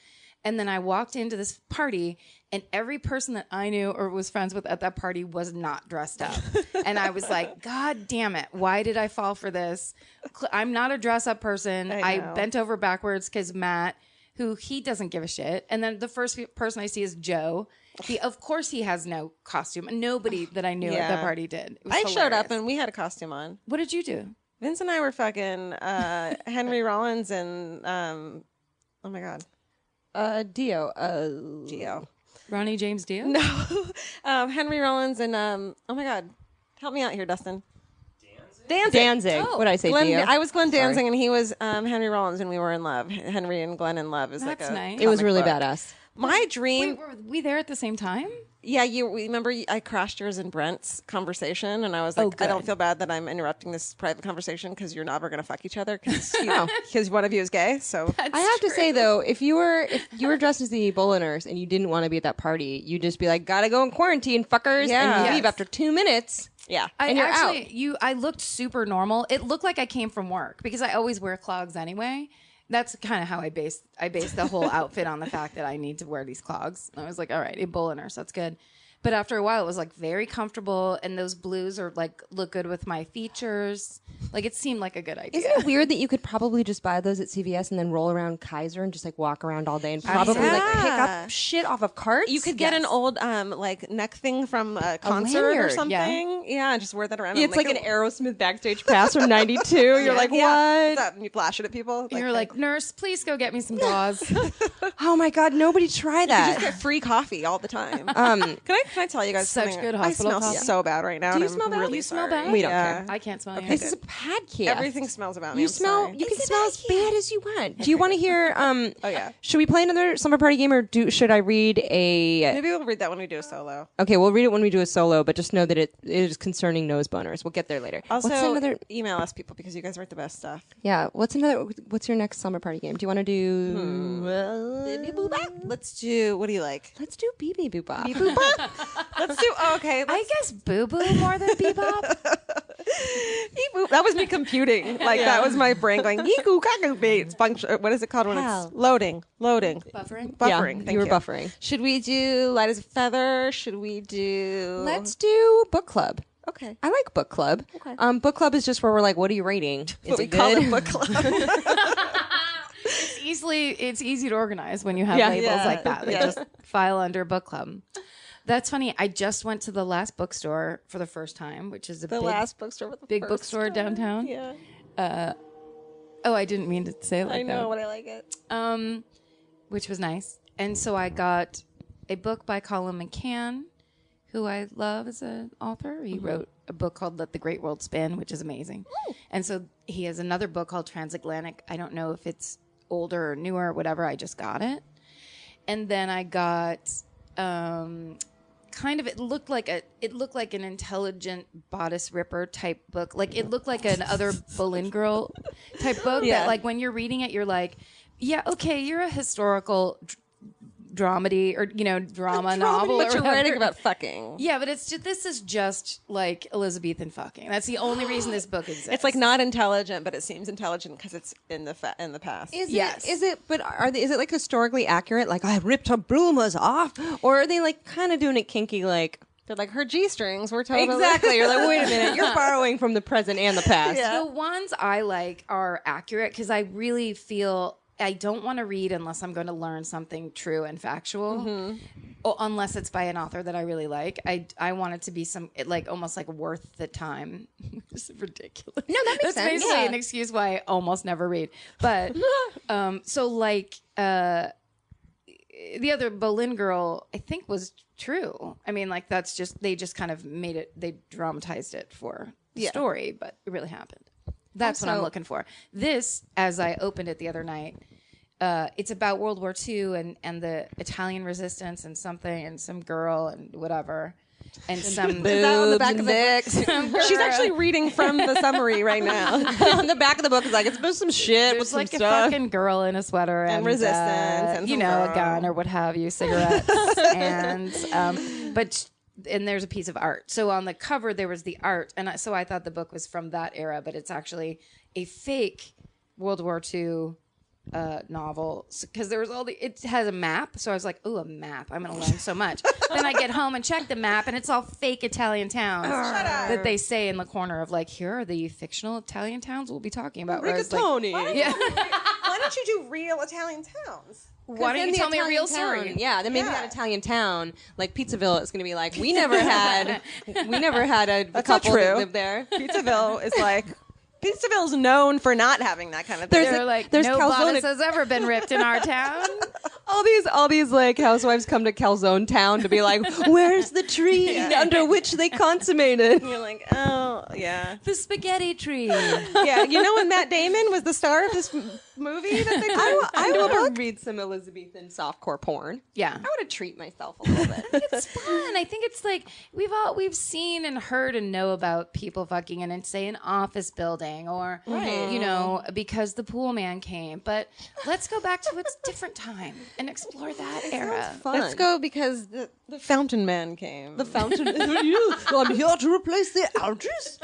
And then I walked into this party and every person that I knew or was friends with at that party was not dressed up. And I was like, God damn it. Why did I fall for this? I'm not a dress up person. I know. bent over backwards because Matt, who he doesn't give a shit. And then the first person I see is Joe. Of course he has no costume. Nobody that I knew at the Yeah. party did. It was I showed up hilarious. and we had a costume on. What did you do? Vince and I were fucking Henry Rollins and oh my god, Dio. Gio. Ronnie James Dio? No, Henry Rollins and oh my god, help me out here, Dustin. Danzig. Oh. What did I say? Glenn, Dio? I was Glenn Sorry. Danzig and he was Henry Rollins and we were in love. Henry and Glenn in love is like That's a nice. It was comic really book. badass. My dream. Wait, were we there at the same time? Yeah, you remember I crashed yours and Brent's conversation, and I was like, I don't good. feel bad that I'm interrupting this private conversation because you're never going to fuck each other because one of you is gay. So I have to say though, if you were dressed as the Ebola nurse and you didn't want to be at that party, you'd just be like, "Gotta go in quarantine, fuckers," Yeah. and you Yes. leave after 2 minutes. yeah, And you're out. I looked super normal. It looked like I came from work because I always wear clogs anyway. That's kind of how I based the whole outfit on the fact that I need to wear these clogs. And I was like, all right, Ebola nurse, that's good. But after a while, it was like very comfortable, and those blues are like look good with my features. Like it seemed like a good idea. Isn't it weird that you could probably just buy those at CVS and then roll around Kaiser and just like walk around all day and probably like pick up shit off of carts? You could get an old like neck thing from a concert or lanyard, something. Yeah, just wear that around. Yeah, and, it's like an Aerosmith backstage pass from '92. You're like, what? And you flash it at people. You're like, nurse, please go get me some gauze. Oh my god, nobody try that. just get free coffee all the time. Can I tell you guys Such something? good I hospital smell coffee. so bad right now. Do you and smell I'm bad? Really You smell sorry. bad? We don't Yeah. care. I can't smell you. This is a podcast. Everything smells about me. You I'm smell. sorry. You can smell as bad as you want. Do you want to hear? Oh yeah. Should we play another slumber party game, or should I read a? Maybe we'll read that when we do a solo. Okay, we'll read it when we do a solo, but just know that it is concerning nose boners. We'll get there later. Also, what's another? email us people because you guys write the best stuff. Yeah. What's your next slumber party game? Do you want to do? Let's do. What do you like? Let's do BB Boop. Let's do. Oh, okay. I guess Boo Boo more than Bebop. That was me computing. Like that was my brain going. Yeekoo kaku beats. Function. What is it called when it's loading? Buffering. Buffering. Yeah, Thank you were buffering. Should we do light as a feather? Should we do? Let's do book club. Okay. I like book club. Okay. Book club is just where we're like, what are you rating? Is What we it call good? it book club. It's easy to organize when you have Yeah. labels Yeah. like that. They Yeah. just file under book club. That's funny. I just went to the last bookstore for the first time, which is a The big, last bookstore with the big first bookstore time. downtown. Yeah. Oh, I didn't mean to say it like I know, that. but I like it. Which was nice. And so I got a book by Colin McCann, who I love as an author. He wrote a book called Let the Great World Spin, which is amazing. And so he has another book called Transatlantic. I don't know if it's older or newer or whatever. I just got it. And then I got kind of it looked like an intelligent bodice ripper type book. Like it looked like an other Boleyn Girl type book that like when you're reading it, you're like, yeah, okay, you're a historical dramedy or drama novel, But or you're whatever. writing about fucking. Yeah, but this is just like Elizabethan fucking. That's the only reason this book exists. It's like not intelligent, but it seems intelligent because it's in the past. Is Yes. it? But is it like historically accurate? Like I ripped her bloomers off, or are they like kind of doing it kinky? Like They're like her G-strings. We're totally exactly. You're like, wait a minute, you're borrowing from the present and the past. Yeah. The ones I like are accurate because I really feel I don't want to read unless I'm going to learn something true and factual, or unless it's by an author that I really like. I want it to be almost like worth the time. It's ridiculous. No, that makes That's sense. basically Yeah. an excuse why I almost never read. But the other Boleyn Girl, I think, was true. I mean, like that's just they just kind of made it. They dramatized it for the story, but it really happened. That's what I'm looking for. This, as I opened it the other night, it's about World War II and the Italian resistance and some girl and whatever. And some Is that on the back of the book? She's actually reading from the summary right now. On the back of the book is like it's about some shit with there's some like a stuff. fucking girl in a sweater and resistance and some a girl. gun or what have you, cigarettes and and there's a piece of art. So on the cover there was the art, and so I thought the book was from that era, but it's actually a fake World War II novel because there was it has a map, so I was like, oh, a map, I'm gonna learn so much. Then I get home and check the map and it's all fake Italian towns that they say in the corner of like, here are the fictional Italian towns we'll be talking about. Where I was like, Why don't you do real Italian towns? why don't you tell me a real story? Yeah, then maybe that Italian town, like Pizzaville, is going to be like, we never had a couple that lived there. Pizzaville is like Pizzaville's known for not having that kind of thing. They're like, there's no calzone- bodice has ever been ripped in our town. All these like housewives come to Calzone Town to be like, where's the tree under which they consummated? You're like, oh yeah, The spaghetti tree. yeah. You know when Matt Damon was the star of this movie that they did? I want to read some Elizabethan softcore porn. Yeah. I want to treat myself a little bit. It's fun. I think it's like we've seen and heard and know about people fucking in, say, an office building or because the pool man came. But let's go back to its different time and explore that era. Let's go because the fountain man came. The fountain. I'm here to replace the Aldris.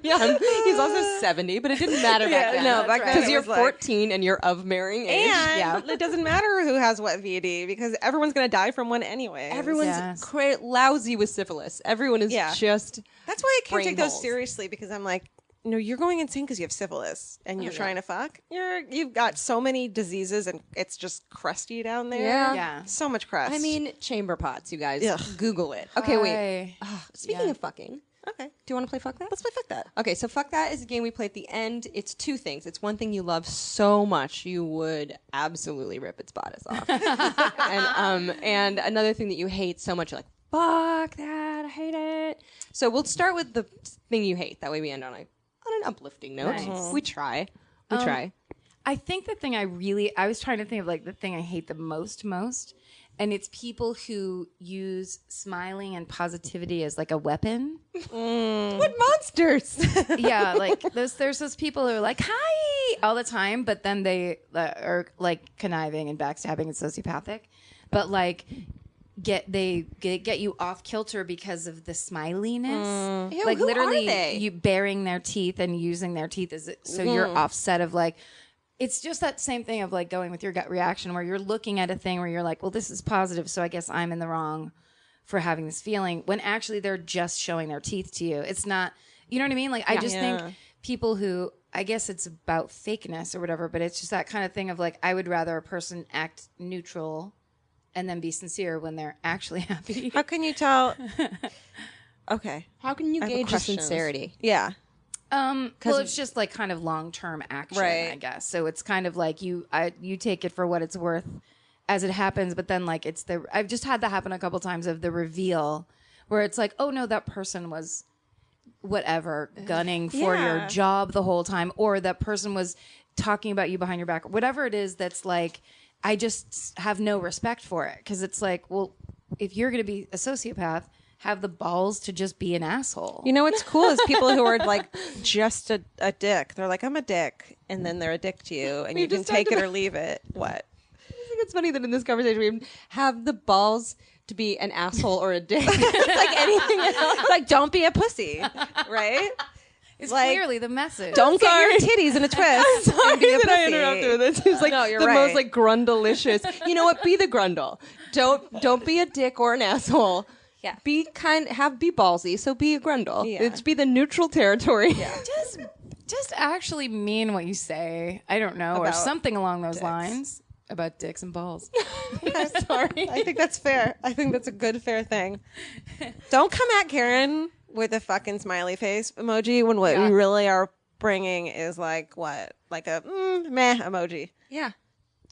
Yeah, he's also 70, but it didn't matter back then. no, back then Because it you're was like- 14 and you're of marrying age. And it doesn't matter who has what VD because everyone's going to die from one anyway. Everyone's Yes. lousy with syphilis. Everyone is just... That's why I can't brain take those balls. seriously because I'm like, no, you're going insane because you have syphilis and you're trying to fuck. You've got so many diseases and it's just crusty down there. Yeah. Yeah. So much crust. I mean, chamber pots, you guys. Ugh. Google it. Okay, wait. Hi. Speaking Yeah. of fucking, okay. do you want to play Fuck That? Let's play fuck that. Okay, so Fuck That is a game we play at the end. It's two things. It's one thing you love so much you would absolutely rip its bodice off, and another thing that you hate so much you're like, fuck that, I hate it. So we'll start with the thing you hate. That way we end on an uplifting note. Nice. We try. We try. I think the thing I was trying to think of like the thing I hate the most, and it's people who use smiling and positivity as like a weapon. What monsters? Yeah, like there's those people who are like hi all the time, but then they are like conniving and backstabbing and sociopathic, but like get you off kilter because of the smiliness. Ew, Like who literally are they? you baring their teeth and using their teeth as so you're offset of like. It's just that same thing of like going with your gut reaction where you're looking at a thing where you're like, well, this is positive, so I guess I'm in the wrong for having this feeling, when actually they're just showing their teeth to you. It's not, you know what I mean? Like, I just think people who, I guess it's about fakeness or whatever, but it's just that kind of thing of like, I would rather a person act neutral and then be sincere when they're actually happy. How can you tell? Okay. How can you I have a gauge the question. sincerity? Yeah. Well, it's just like kind of long-term action, Right. I guess. So it's kind of like you take it for what it's worth as it happens, but then like I've just had that happen a couple times of the reveal where it's like, oh no, that person was whatever gunning for your job the whole time, or that person was talking about you behind your back, whatever it is. That's like, I just have no respect for it because it's like, well, if you're going to be a sociopath, have the balls to just be an asshole. You know what's cool is people who are like just a dick. They're like, I'm a dick, and then they're a dick to you, and you can just take talked it or leave it. What? I think it's funny that in this conversation we have the balls to be an asshole or a dick. Like anything else. Like, don't be a pussy, right? It's like, clearly the message. Don't get your titties in a twist. and be a that I pussy. interrupted with this. It's like No, you're the right. most like grundalicious. You know what? Be the grundle. Don't be a dick or an asshole. Yeah. Be ballsy. So be a grundle. Yeah. It's be the neutral territory. Yeah. Just actually mean what you say. I don't know, or About something along those dicks. lines about dicks and balls. Sorry. I think that's fair. I think that's a good, fair thing. Don't come at Karen with a fucking smiley face emoji when what we really are bringing is like what? Like a meh emoji. Yeah.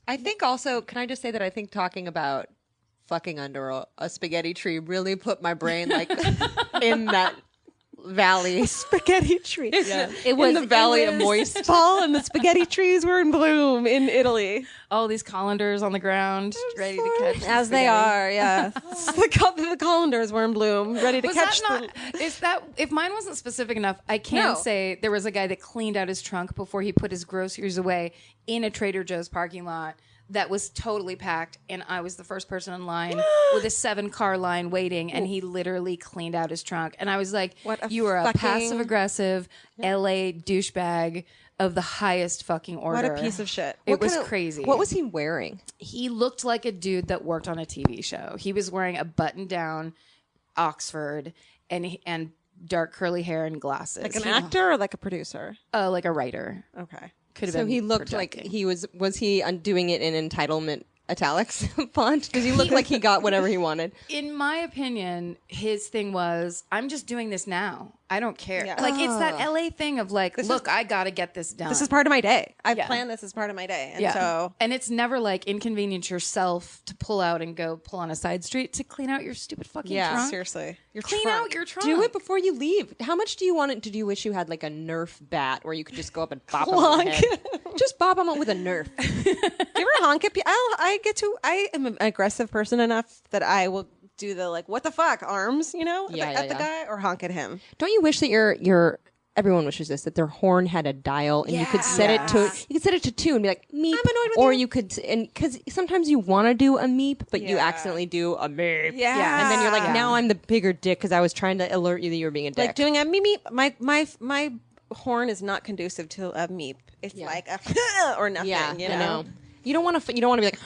I think also, can I just say that I think talking about fucking under a spaghetti tree really put my brain like in that valley. Spaghetti tree. It was in the valley of moist. Fall and the spaghetti trees were in bloom in Italy. All these colanders on the ground, ready to catch. As they are, yeah. the colanders were in bloom, ready to Was catch that not? Is that if mine wasn't specific enough? I can No. say there was a guy that cleaned out his trunk before he put his groceries away in a Trader Joe's parking lot. That was totally packed, and I was the first person in line with a 7-car line waiting, and he literally cleaned out his trunk. And I was like, What a you are a fucking- passive-aggressive LA douchebag of the highest fucking order. What a piece of shit. It was kind of- crazy. What was he wearing? He looked like a dude that worked on a TV show. He was wearing a button-down Oxford and dark curly hair and glasses. Like an actor or like a producer? Like a writer. Okay. Could have So been. he looked projecting. like he was he doing it in entitlement italics font? Does he look like he got whatever he wanted? In my opinion, his thing was, I'm just doing this now. I don't care. Yeah. Like, it's that LA thing of like, look, I got to get this done. This is part of my day. I've Yeah. planned this as part of my day. And yeah. so And it's never like inconvenience yourself to pull out and go pull on a side street to clean out your stupid fucking trunk. seriously. Your Clean trunk. out your trunk. Do it before you leave. How much do you want it? Did you wish you had like a Nerf bat where you could just go up and bop him on the head? Just bop him with a Nerf. Do you ever honk at people? I am an aggressive person enough that I will do the like, what the fuck, arms, Yeah, at the yeah. guy or honk at him. Don't you wish that your everyone wishes this, that their horn had a dial and you could set it to tune and be like meep. I'm annoyed with or you. you could, and because sometimes you want to do a meep, but you accidentally do a meep. Yeah. And then you're like, now I'm the bigger dick because I was trying to alert you that you were being a dick. Like doing a meep meep. My horn is not conducive to a meep. It's like a or nothing. yeah, you I know. know. You don't want to. You don't want to be like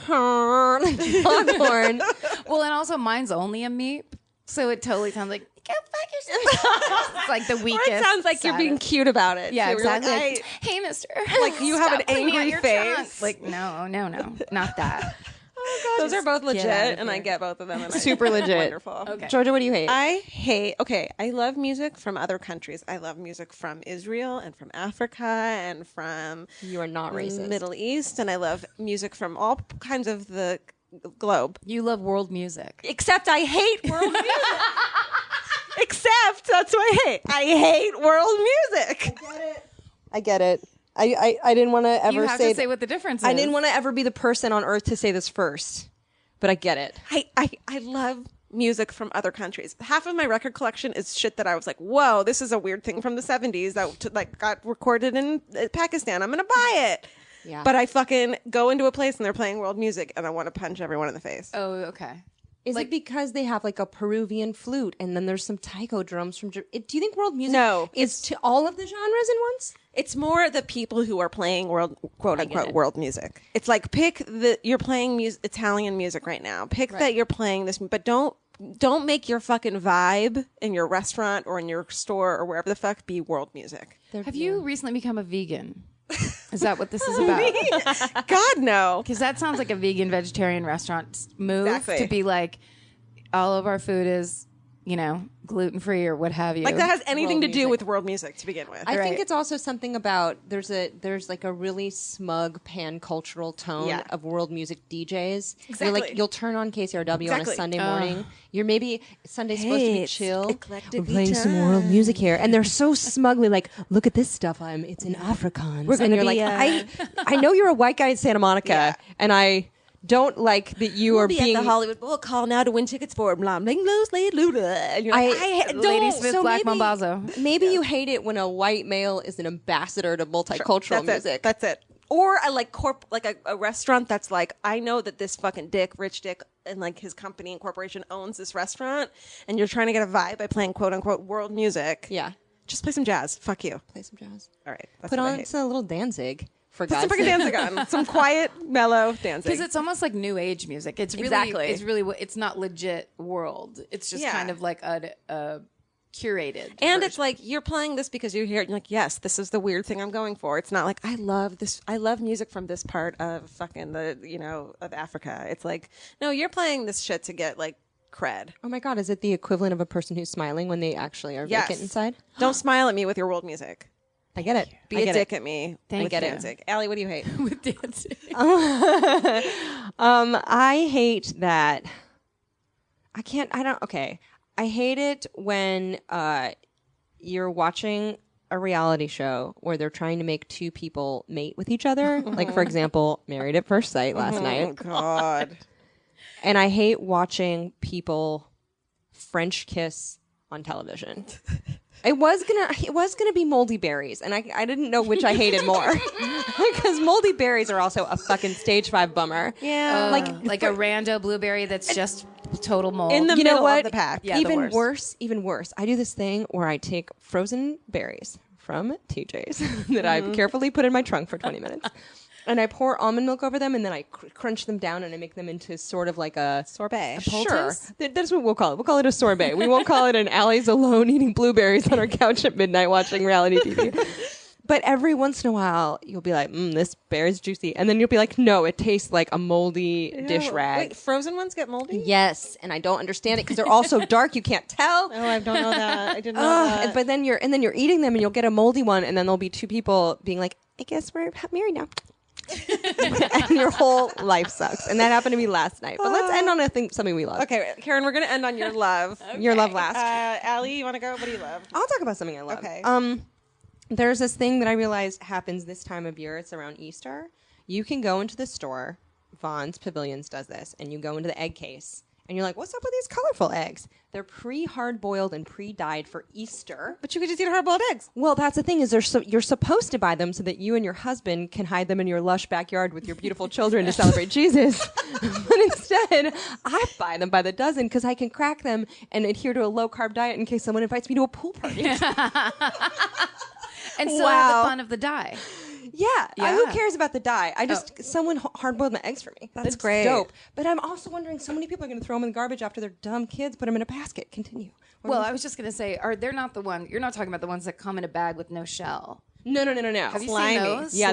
foghorn. Well, and also mine's only a meep, so it totally sounds like go fuck yourself. It's like the Or weakest. it sounds like you're side being of- cute about it. Yeah, So you're like, exactly. Like, I- hey, mister. Like, you have an Stop cleaning out angry your face. trunk. Like, no, not that. Those are both legit, out of and I here. get both of them. And Super legit. Wonderful. Okay. Georgia, what do you hate? I love music from other countries. I love music from Israel and from Africa and from You are not racist. Middle East, and I love music from all kinds of the globe. You love world music. Except I hate world music. Except that's what I hate. I hate world music. I get it. I didn't want to ever You have to say what the difference is. I didn't want to ever be the person on earth to say this first, but I get it. I love music from other countries. Half of my record collection is shit that I was like, whoa, this is a weird thing from the 70s that got recorded in Pakistan. I'm going to buy it. Yeah. But I fucking go into a place and they're playing world music and I want to punch everyone in the face. Oh, okay. Is it because they have like a Peruvian flute and then there's some taiko drums from? Do you think world music No, is to all of the genres in once? It's more the people who are playing quote unquote world music. It's like you're playing Italian music right now. Pick that you're playing this, but don't make your fucking vibe in your restaurant or in your store or wherever the fuck be world music. Have you recently become a vegan? Is that what this is about? God no. Because that sounds like a vegan vegetarian restaurant move Exactly. to be like, all of our food is, gluten free or what have you. Like that has anything World to do music. with world music to begin with. I think Right. it's also something about there's like a really smug pan cultural tone Yeah. of world music DJs. Exactly. You'll turn on KCRW on a Exactly. Sunday morning. You're maybe Sunday's supposed to be it's chill. eclectic We're playing some world music here, and they're so smugly like, "Look at this stuff! It's in Afrikaans." We're and gonna you're be, like, I know you're a white guy in Santa Monica, Yeah. and I don't like that you are be being at the Hollywood Bowl Call now to win tickets for blah blah blah blah. And you're like, Lady Smith so Black maybe- Mambazo. Maybe you hate it when a white male is an ambassador to multicultural music. That's it. Or a a restaurant that's like, I know that this fucking rich dick, and like his company and corporation owns this restaurant, and you're trying to get a vibe by playing quote unquote world music. Yeah. Just play some jazz. Fuck you. Play some jazz. All right. That's Put what I on hate. a little Danzig for Put God's some freaking sake. dancing on. Some quiet, mellow dancing. Because it's almost like new age music. It's really, Exactly. it's not legit world. It's just Yeah. kind of like a curated. And it's version. like you're playing this because you're here. And you're like, yes, this is the weird thing I'm going for. It's not like I love this. I love music from this part of fucking of Africa. It's like, no, you're playing this shit to get like cred. Oh my God, is it the equivalent of a person who's smiling when they actually are Yes. vacant inside? Don't smile at me with your world music. I get it. Be I a get dick it. at me. Thank with you. dancing. Alie, what do you hate? with dancing. I hate that. Okay. I hate it when you're watching a reality show where they're trying to make two people mate with each other. Like, for example, Married at First Sight last Oh night. God. And I hate watching people French kiss on television. It was gonna be moldy berries, and I didn't know which I hated more because moldy berries are also a fucking stage 5 bummer. Yeah. like a rando blueberry that's just total mold. In the You know middle what? of the pack. Yeah, the worst. Even worse. I do this thing where I take frozen berries from TJ's that I've carefully put in my trunk for 20 minutes. And I pour almond milk over them, and then I crunch them down, and I make them into sort of like a Sorbet. Sure, that's what we'll call it. We'll call it a sorbet. We won't call it an Allie's alone eating blueberries on our couch at midnight watching reality TV. But every once in a while, you'll be like, this berry's juicy. And then you'll be like, no, it tastes like a moldy dish rag. Wait, frozen ones get moldy? Yes, and I don't understand it because they're all so dark you can't tell. Oh, I don't know that. I didn't know that. But then you're eating them and you'll get a moldy one, and then there'll be two people being like, I guess we're married now. And your whole life sucks. And that happened to me last night. But let's end on something we love. Okay, Karen, we're going to end on your love. Your love last. Alie, you want to go? What do you love? I'll talk about something I love. Okay. There's this thing that I realized happens this time of year. It's around Easter. You can go into the store. Vaughn's Pavilions does this. And you go into the egg case. And you're like, what's up with these colorful eggs? They're pre-hard boiled and pre-dyed for Easter. But you could just eat hard-boiled eggs. Well, that's the thing is you're supposed to buy them so that you and your husband can hide them in your lush backyard with your beautiful children to celebrate Jesus. But instead, I buy them by the dozen because I can crack them and adhere to a low-carb diet in case someone invites me to a pool party. And still have the fun of the dye. Yeah. Yeah. Who cares about the dye? Someone hard-boiled my eggs for me. That's great. Dope. But I'm also wondering, so many people are going to throw them in the garbage after their dumb kids put them in a basket. Continue. Well, I was just going to say, they're not the one, you're not talking about the ones that come in a bag with no shell. No. Have you seen those? Yeah,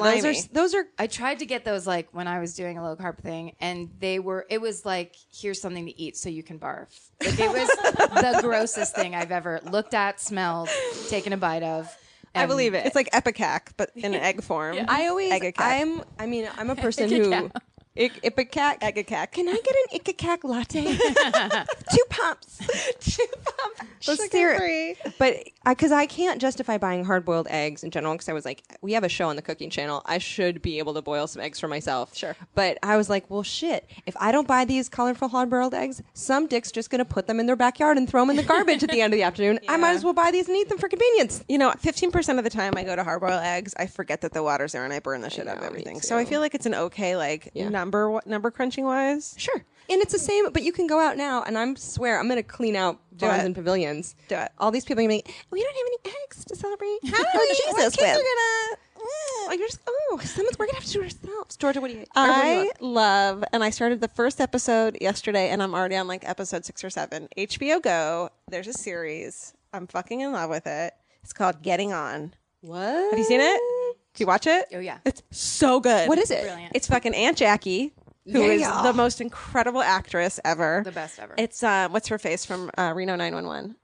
those are. I tried to get those like when I was doing a low carb thing, and it was like, here's something to eat so you can barf. Like it was the grossest thing I've ever looked at, smelled, taken a bite of. I believe it. It's like Epicac, but in egg form. Yeah. I'm a person who Ipecac. Eggacac. Can I get an Ipecac latte? 2 pumps. 2 pumps. Sugar-free. But because I can't justify buying hard-boiled eggs in general, because I was like, we have a show on the cooking channel. I should be able to boil some eggs for myself. Sure. But I was like, well, shit. If I don't buy these colorful hard-boiled eggs, some dick's just going to put them in their backyard and throw them in the garbage at the end of the afternoon. I might as well buy these and eat them for convenience. 15% of the time I go to hard-boiled eggs, I forget that the water's there and I burn the shit out of me everything. too. So I feel like it's an okay, number crunching wise. Sure. And it's the same, but you can go out now, and I swear I'm going to clean out barns it. and pavilions. Do it. All these people are going to be like, we don't have any eggs to celebrate. How do Jesus kids with? we're going to have to do it ourselves. Georgia, what do you I love, and I started the first episode yesterday, and I'm already on like episode 6 or 7. HBO Go, there's a series. I'm fucking in love with it. It's called Getting On. What? Have you seen it? Did you watch it? Oh, yeah. It's so good. What is it? Brilliant. It's fucking Aunt Jackie, who is the most incredible actress ever. The best ever. It's what's her face from Reno 911?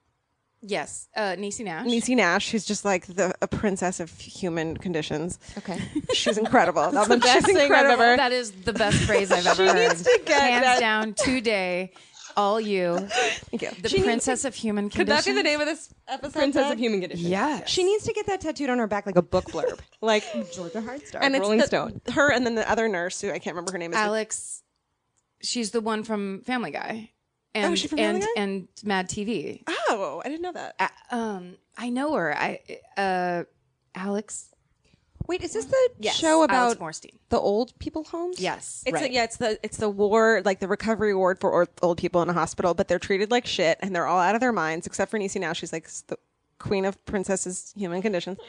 Yes. Niecy Nash. Niecy Nash, who's just like a princess of human conditions. Okay. She's incredible. That's the best thing I've ever. That is the best phrase I've ever heard. needs to get Hands that. down today. All you. Thank you. The princess of human Could that be condition. the name of this episode? Princess of Human Condition. Yes. She needs to get that tattooed on her back like a book blurb. Like Georgia Hardstar, and it's Rolling Stone. her, and then the other nurse who I can't remember her name is. Alex. She's the one from Family Guy. And, is she from Family Guy? And Mad TV. Oh, I didn't know that. I know her. Alex. Wait, is this the Yes, show Alex about Borstein. the old people homes? Yes. It's right. it's the ward, like the recovery ward for old people in a hospital, but they're treated like shit and they're all out of their minds except for Niecy now. She's like the queen of princesses human conditions,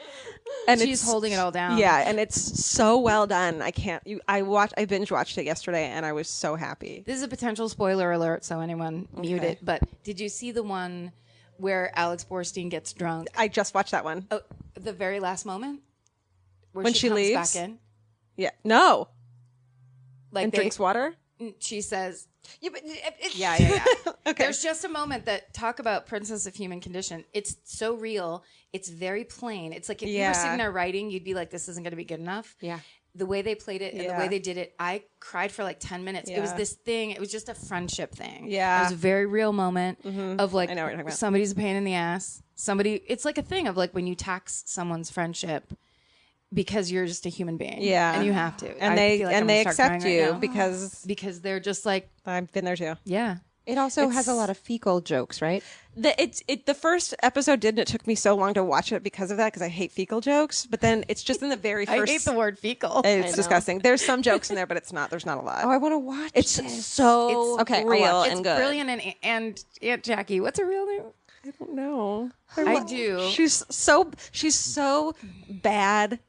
and She's holding it all down. Yeah, and it's so well done. I binge watched it yesterday and I was so happy. This is a potential spoiler alert, so anyone mute it. But did you see the one where Alex Borstein gets drunk? I just watched that one. Oh, the very last moment? Where When she comes leaves? back in? Yeah, no, Like and drinks water. She says, Yeah, but yeah. Okay. There's just a moment that talk about princess of human condition. It's so real. It's very plain. It's like if you were sitting there writing, you'd be like, this isn't going to be good enough. Yeah. The way they played it and the way they did it, I cried for like 10 minutes. It was Yeah. this thing. It was just a friendship thing. Yeah. It was a very real moment of like, I know what you're talking about. somebody's a pain in the ass. It's like a thing of like when you tax someone's friendship because you're just a human being. Yeah. And you have to. And I feel like I'm they gonna start accept crying you right now. because they're just like, I've been there too. yeah. It also has a lot of fecal jokes, right? The first episode didn't. It took me so long to watch it because of that, because I hate fecal jokes. But then it's just in the very I first. hate the word fecal. It's disgusting. There's some jokes in there, but there's not a lot. Oh, I want to watch It's this. so Okay, I'll real watch it. and It's good. brilliant. And Aunt Jackie, what's her real name? I don't know. I do. She's so bad.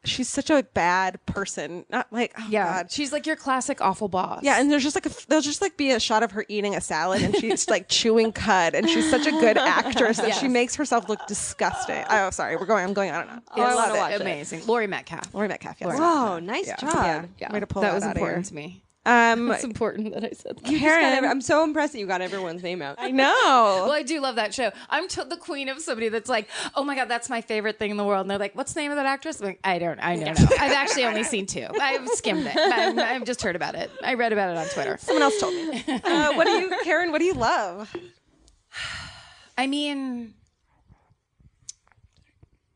She's such a bad person. Not like God. She's like your classic awful boss. Yeah, and there's just there'll just like be a shot of her eating a salad and she's like chewing cud, and she's such a good actress that she makes herself look disgusting. Oh, sorry, I'm going on and on. I love love it. it. Amazing. Lori Metcalf. Laurie Metcalf. Yes. Oh, nice job. Yeah, Way to pull that that was out of important here. to me. Um, It's important that I said that. Karen, I'm so impressed that you got everyone's name out. I know. Well, I do love that show. I'm the queen of somebody that's like, oh my God, that's my favorite thing in the world. And they're like, what's the name of that actress? I'm like, I don't know. I've actually only seen 2. I've skimmed it. I've just heard about it. I read about it on Twitter. Someone else told me. Karen, what do you love? I mean,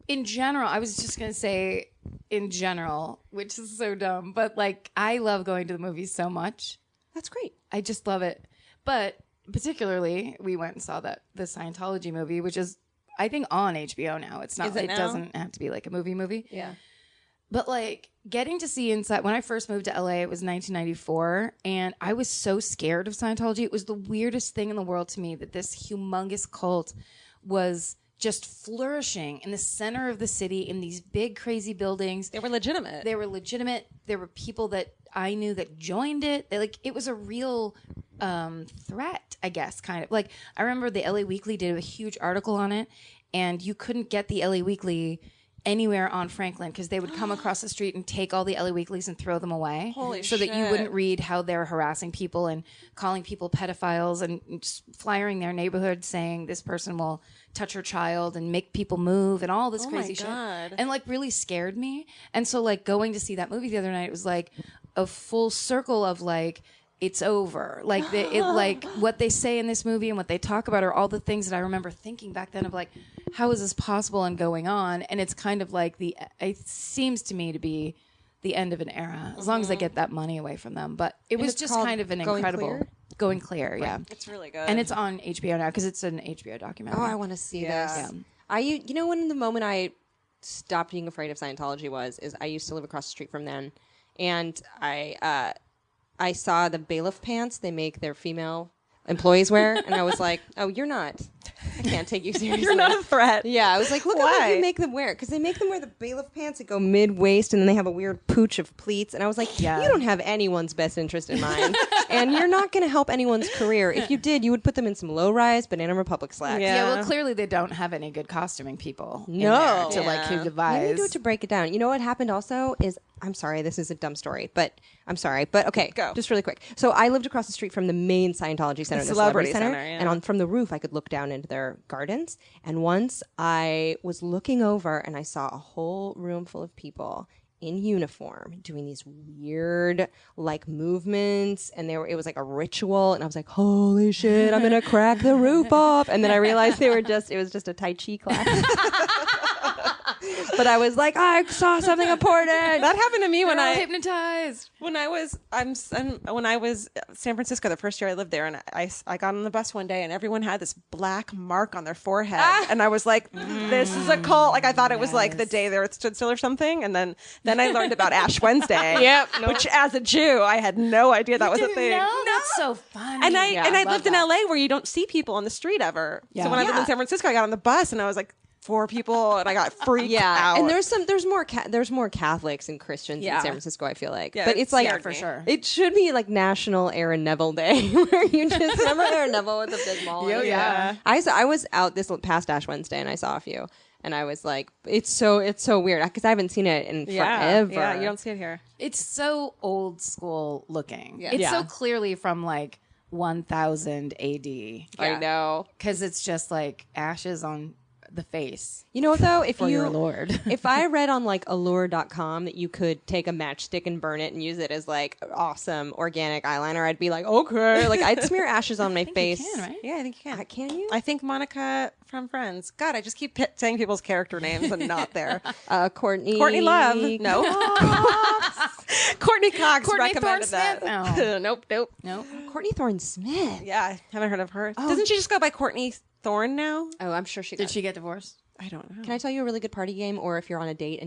in general, I was just going to say in general, which is so dumb, but like I love going to the movies so much. That's great. I just love it. But particularly, we went and saw the Scientology movie, which is, I think, on HBO now. It's not. It doesn't have to be like a movie. Yeah. But like getting to see inside, when I first moved to LA, it was 1994, and I was so scared of Scientology. It was the weirdest thing in the world to me that this humongous cult was just flourishing in the center of the city in these big crazy buildings. They were legitimate. There were people that I knew that joined it. It was a real threat, I guess, kind of. Like, I remember the LA Weekly did a huge article on it, and you couldn't get the LA Weekly anywhere on Franklin because they would come across the street and take all the LA Weeklies and throw them away. So that you wouldn't read how they're harassing people and calling people pedophiles and just flyering their neighborhood saying this person will touch your child and make people move and all this crazy shit. And like really scared me. And so like going to see that movie the other night, it was like a full circle of like, it's over. Like like what they say in this movie and what they talk about are all the things that I remember thinking back then of like, how is this possible and going on? And it's kind of like it seems to me to be the end of an era, as long as they get that money away from them. But it was just kind of an incredible Going Clear. Yeah, it's really good, and it's on HBO now because it's an HBO documentary. Oh, I want to see this. Yeah. You know, when the moment I stopped being afraid of Scientology is I used to live across the street from them, and I saw the bailiff pants they make their female employees wear, and I was like, oh, you're not. I can't take you seriously. You're not a threat. Yeah, I was like, look at what you make them wear. Because they make them wear the bailiff pants that go mid-waist, and then they have a weird pooch of pleats. And I was like, you don't have anyone's best interest in mind. And you're not going to help anyone's career. If you did, you would put them in some low-rise Banana Republic slacks. Yeah, well, clearly they don't have any good costuming people in No. there to like who devise. You need to do it to break it down. You know what happened also is, I'm sorry, this is a dumb story, but I'm sorry. But okay, go. Just really quick. So I lived across the street from the main Scientology center, the Celebrity Center. Yeah. And from the roof, I could look down into their gardens. And once I was looking over and I saw a whole room full of people in uniform doing these weird like movements, and it was like a ritual, and I was like, holy shit, I'm gonna crack the roof off. And then I realized it was just a Tai Chi class. But I was like, I saw something important. That happened to me when I hypnotized. When I was San Francisco, the first year I lived there, and I got on the bus one day, and everyone had this black mark on their forehead, and I was like, "This is a cult." Like I thought it was like the day the Earth stood still or something, and then I learned about Ash Wednesday. Which as a Jew, I had no idea that was a thing. No, that's so funny. And I lived in LA where you don't see people on the street ever. So when I lived in San Francisco, I got on the bus, and I was like, 4 people, and I got freaked out. And there's more Catholics and Christians in San Francisco, I feel like. Yeah, but it's like for sure. It should be like National Aaron Neville Day, where you just remember Aaron Neville with the big mall. Yeah. I was out this past Ash Wednesday, and I saw a few, and I was like, it's so weird because I haven't seen it in forever. Yeah, you don't see it here. It's so old school looking. Yeah. It's so clearly from like 1000 AD. I know, because it's just like ashes on the face. You know what though? If your Lord. If I read on like allure.com that you could take a matchstick and burn it and use it as like awesome organic eyeliner, I'd be like, okay. Like I'd smear ashes on my face. You can, right? Yeah, I think you can. Can you? I think Monica from Friends. God, I just keep saying people's character names and not there. Courtney Love. No. Courtney Cox Courtney recommended Thorne-Smith? that. No. Nope. Courtney Thorne Smith. Yeah, haven't heard of her. Doesn't she just go by Courtney Thorne now? Oh, I'm sure she Did she get divorced? I don't know. Can I tell you a really good party game, or if you're on a date and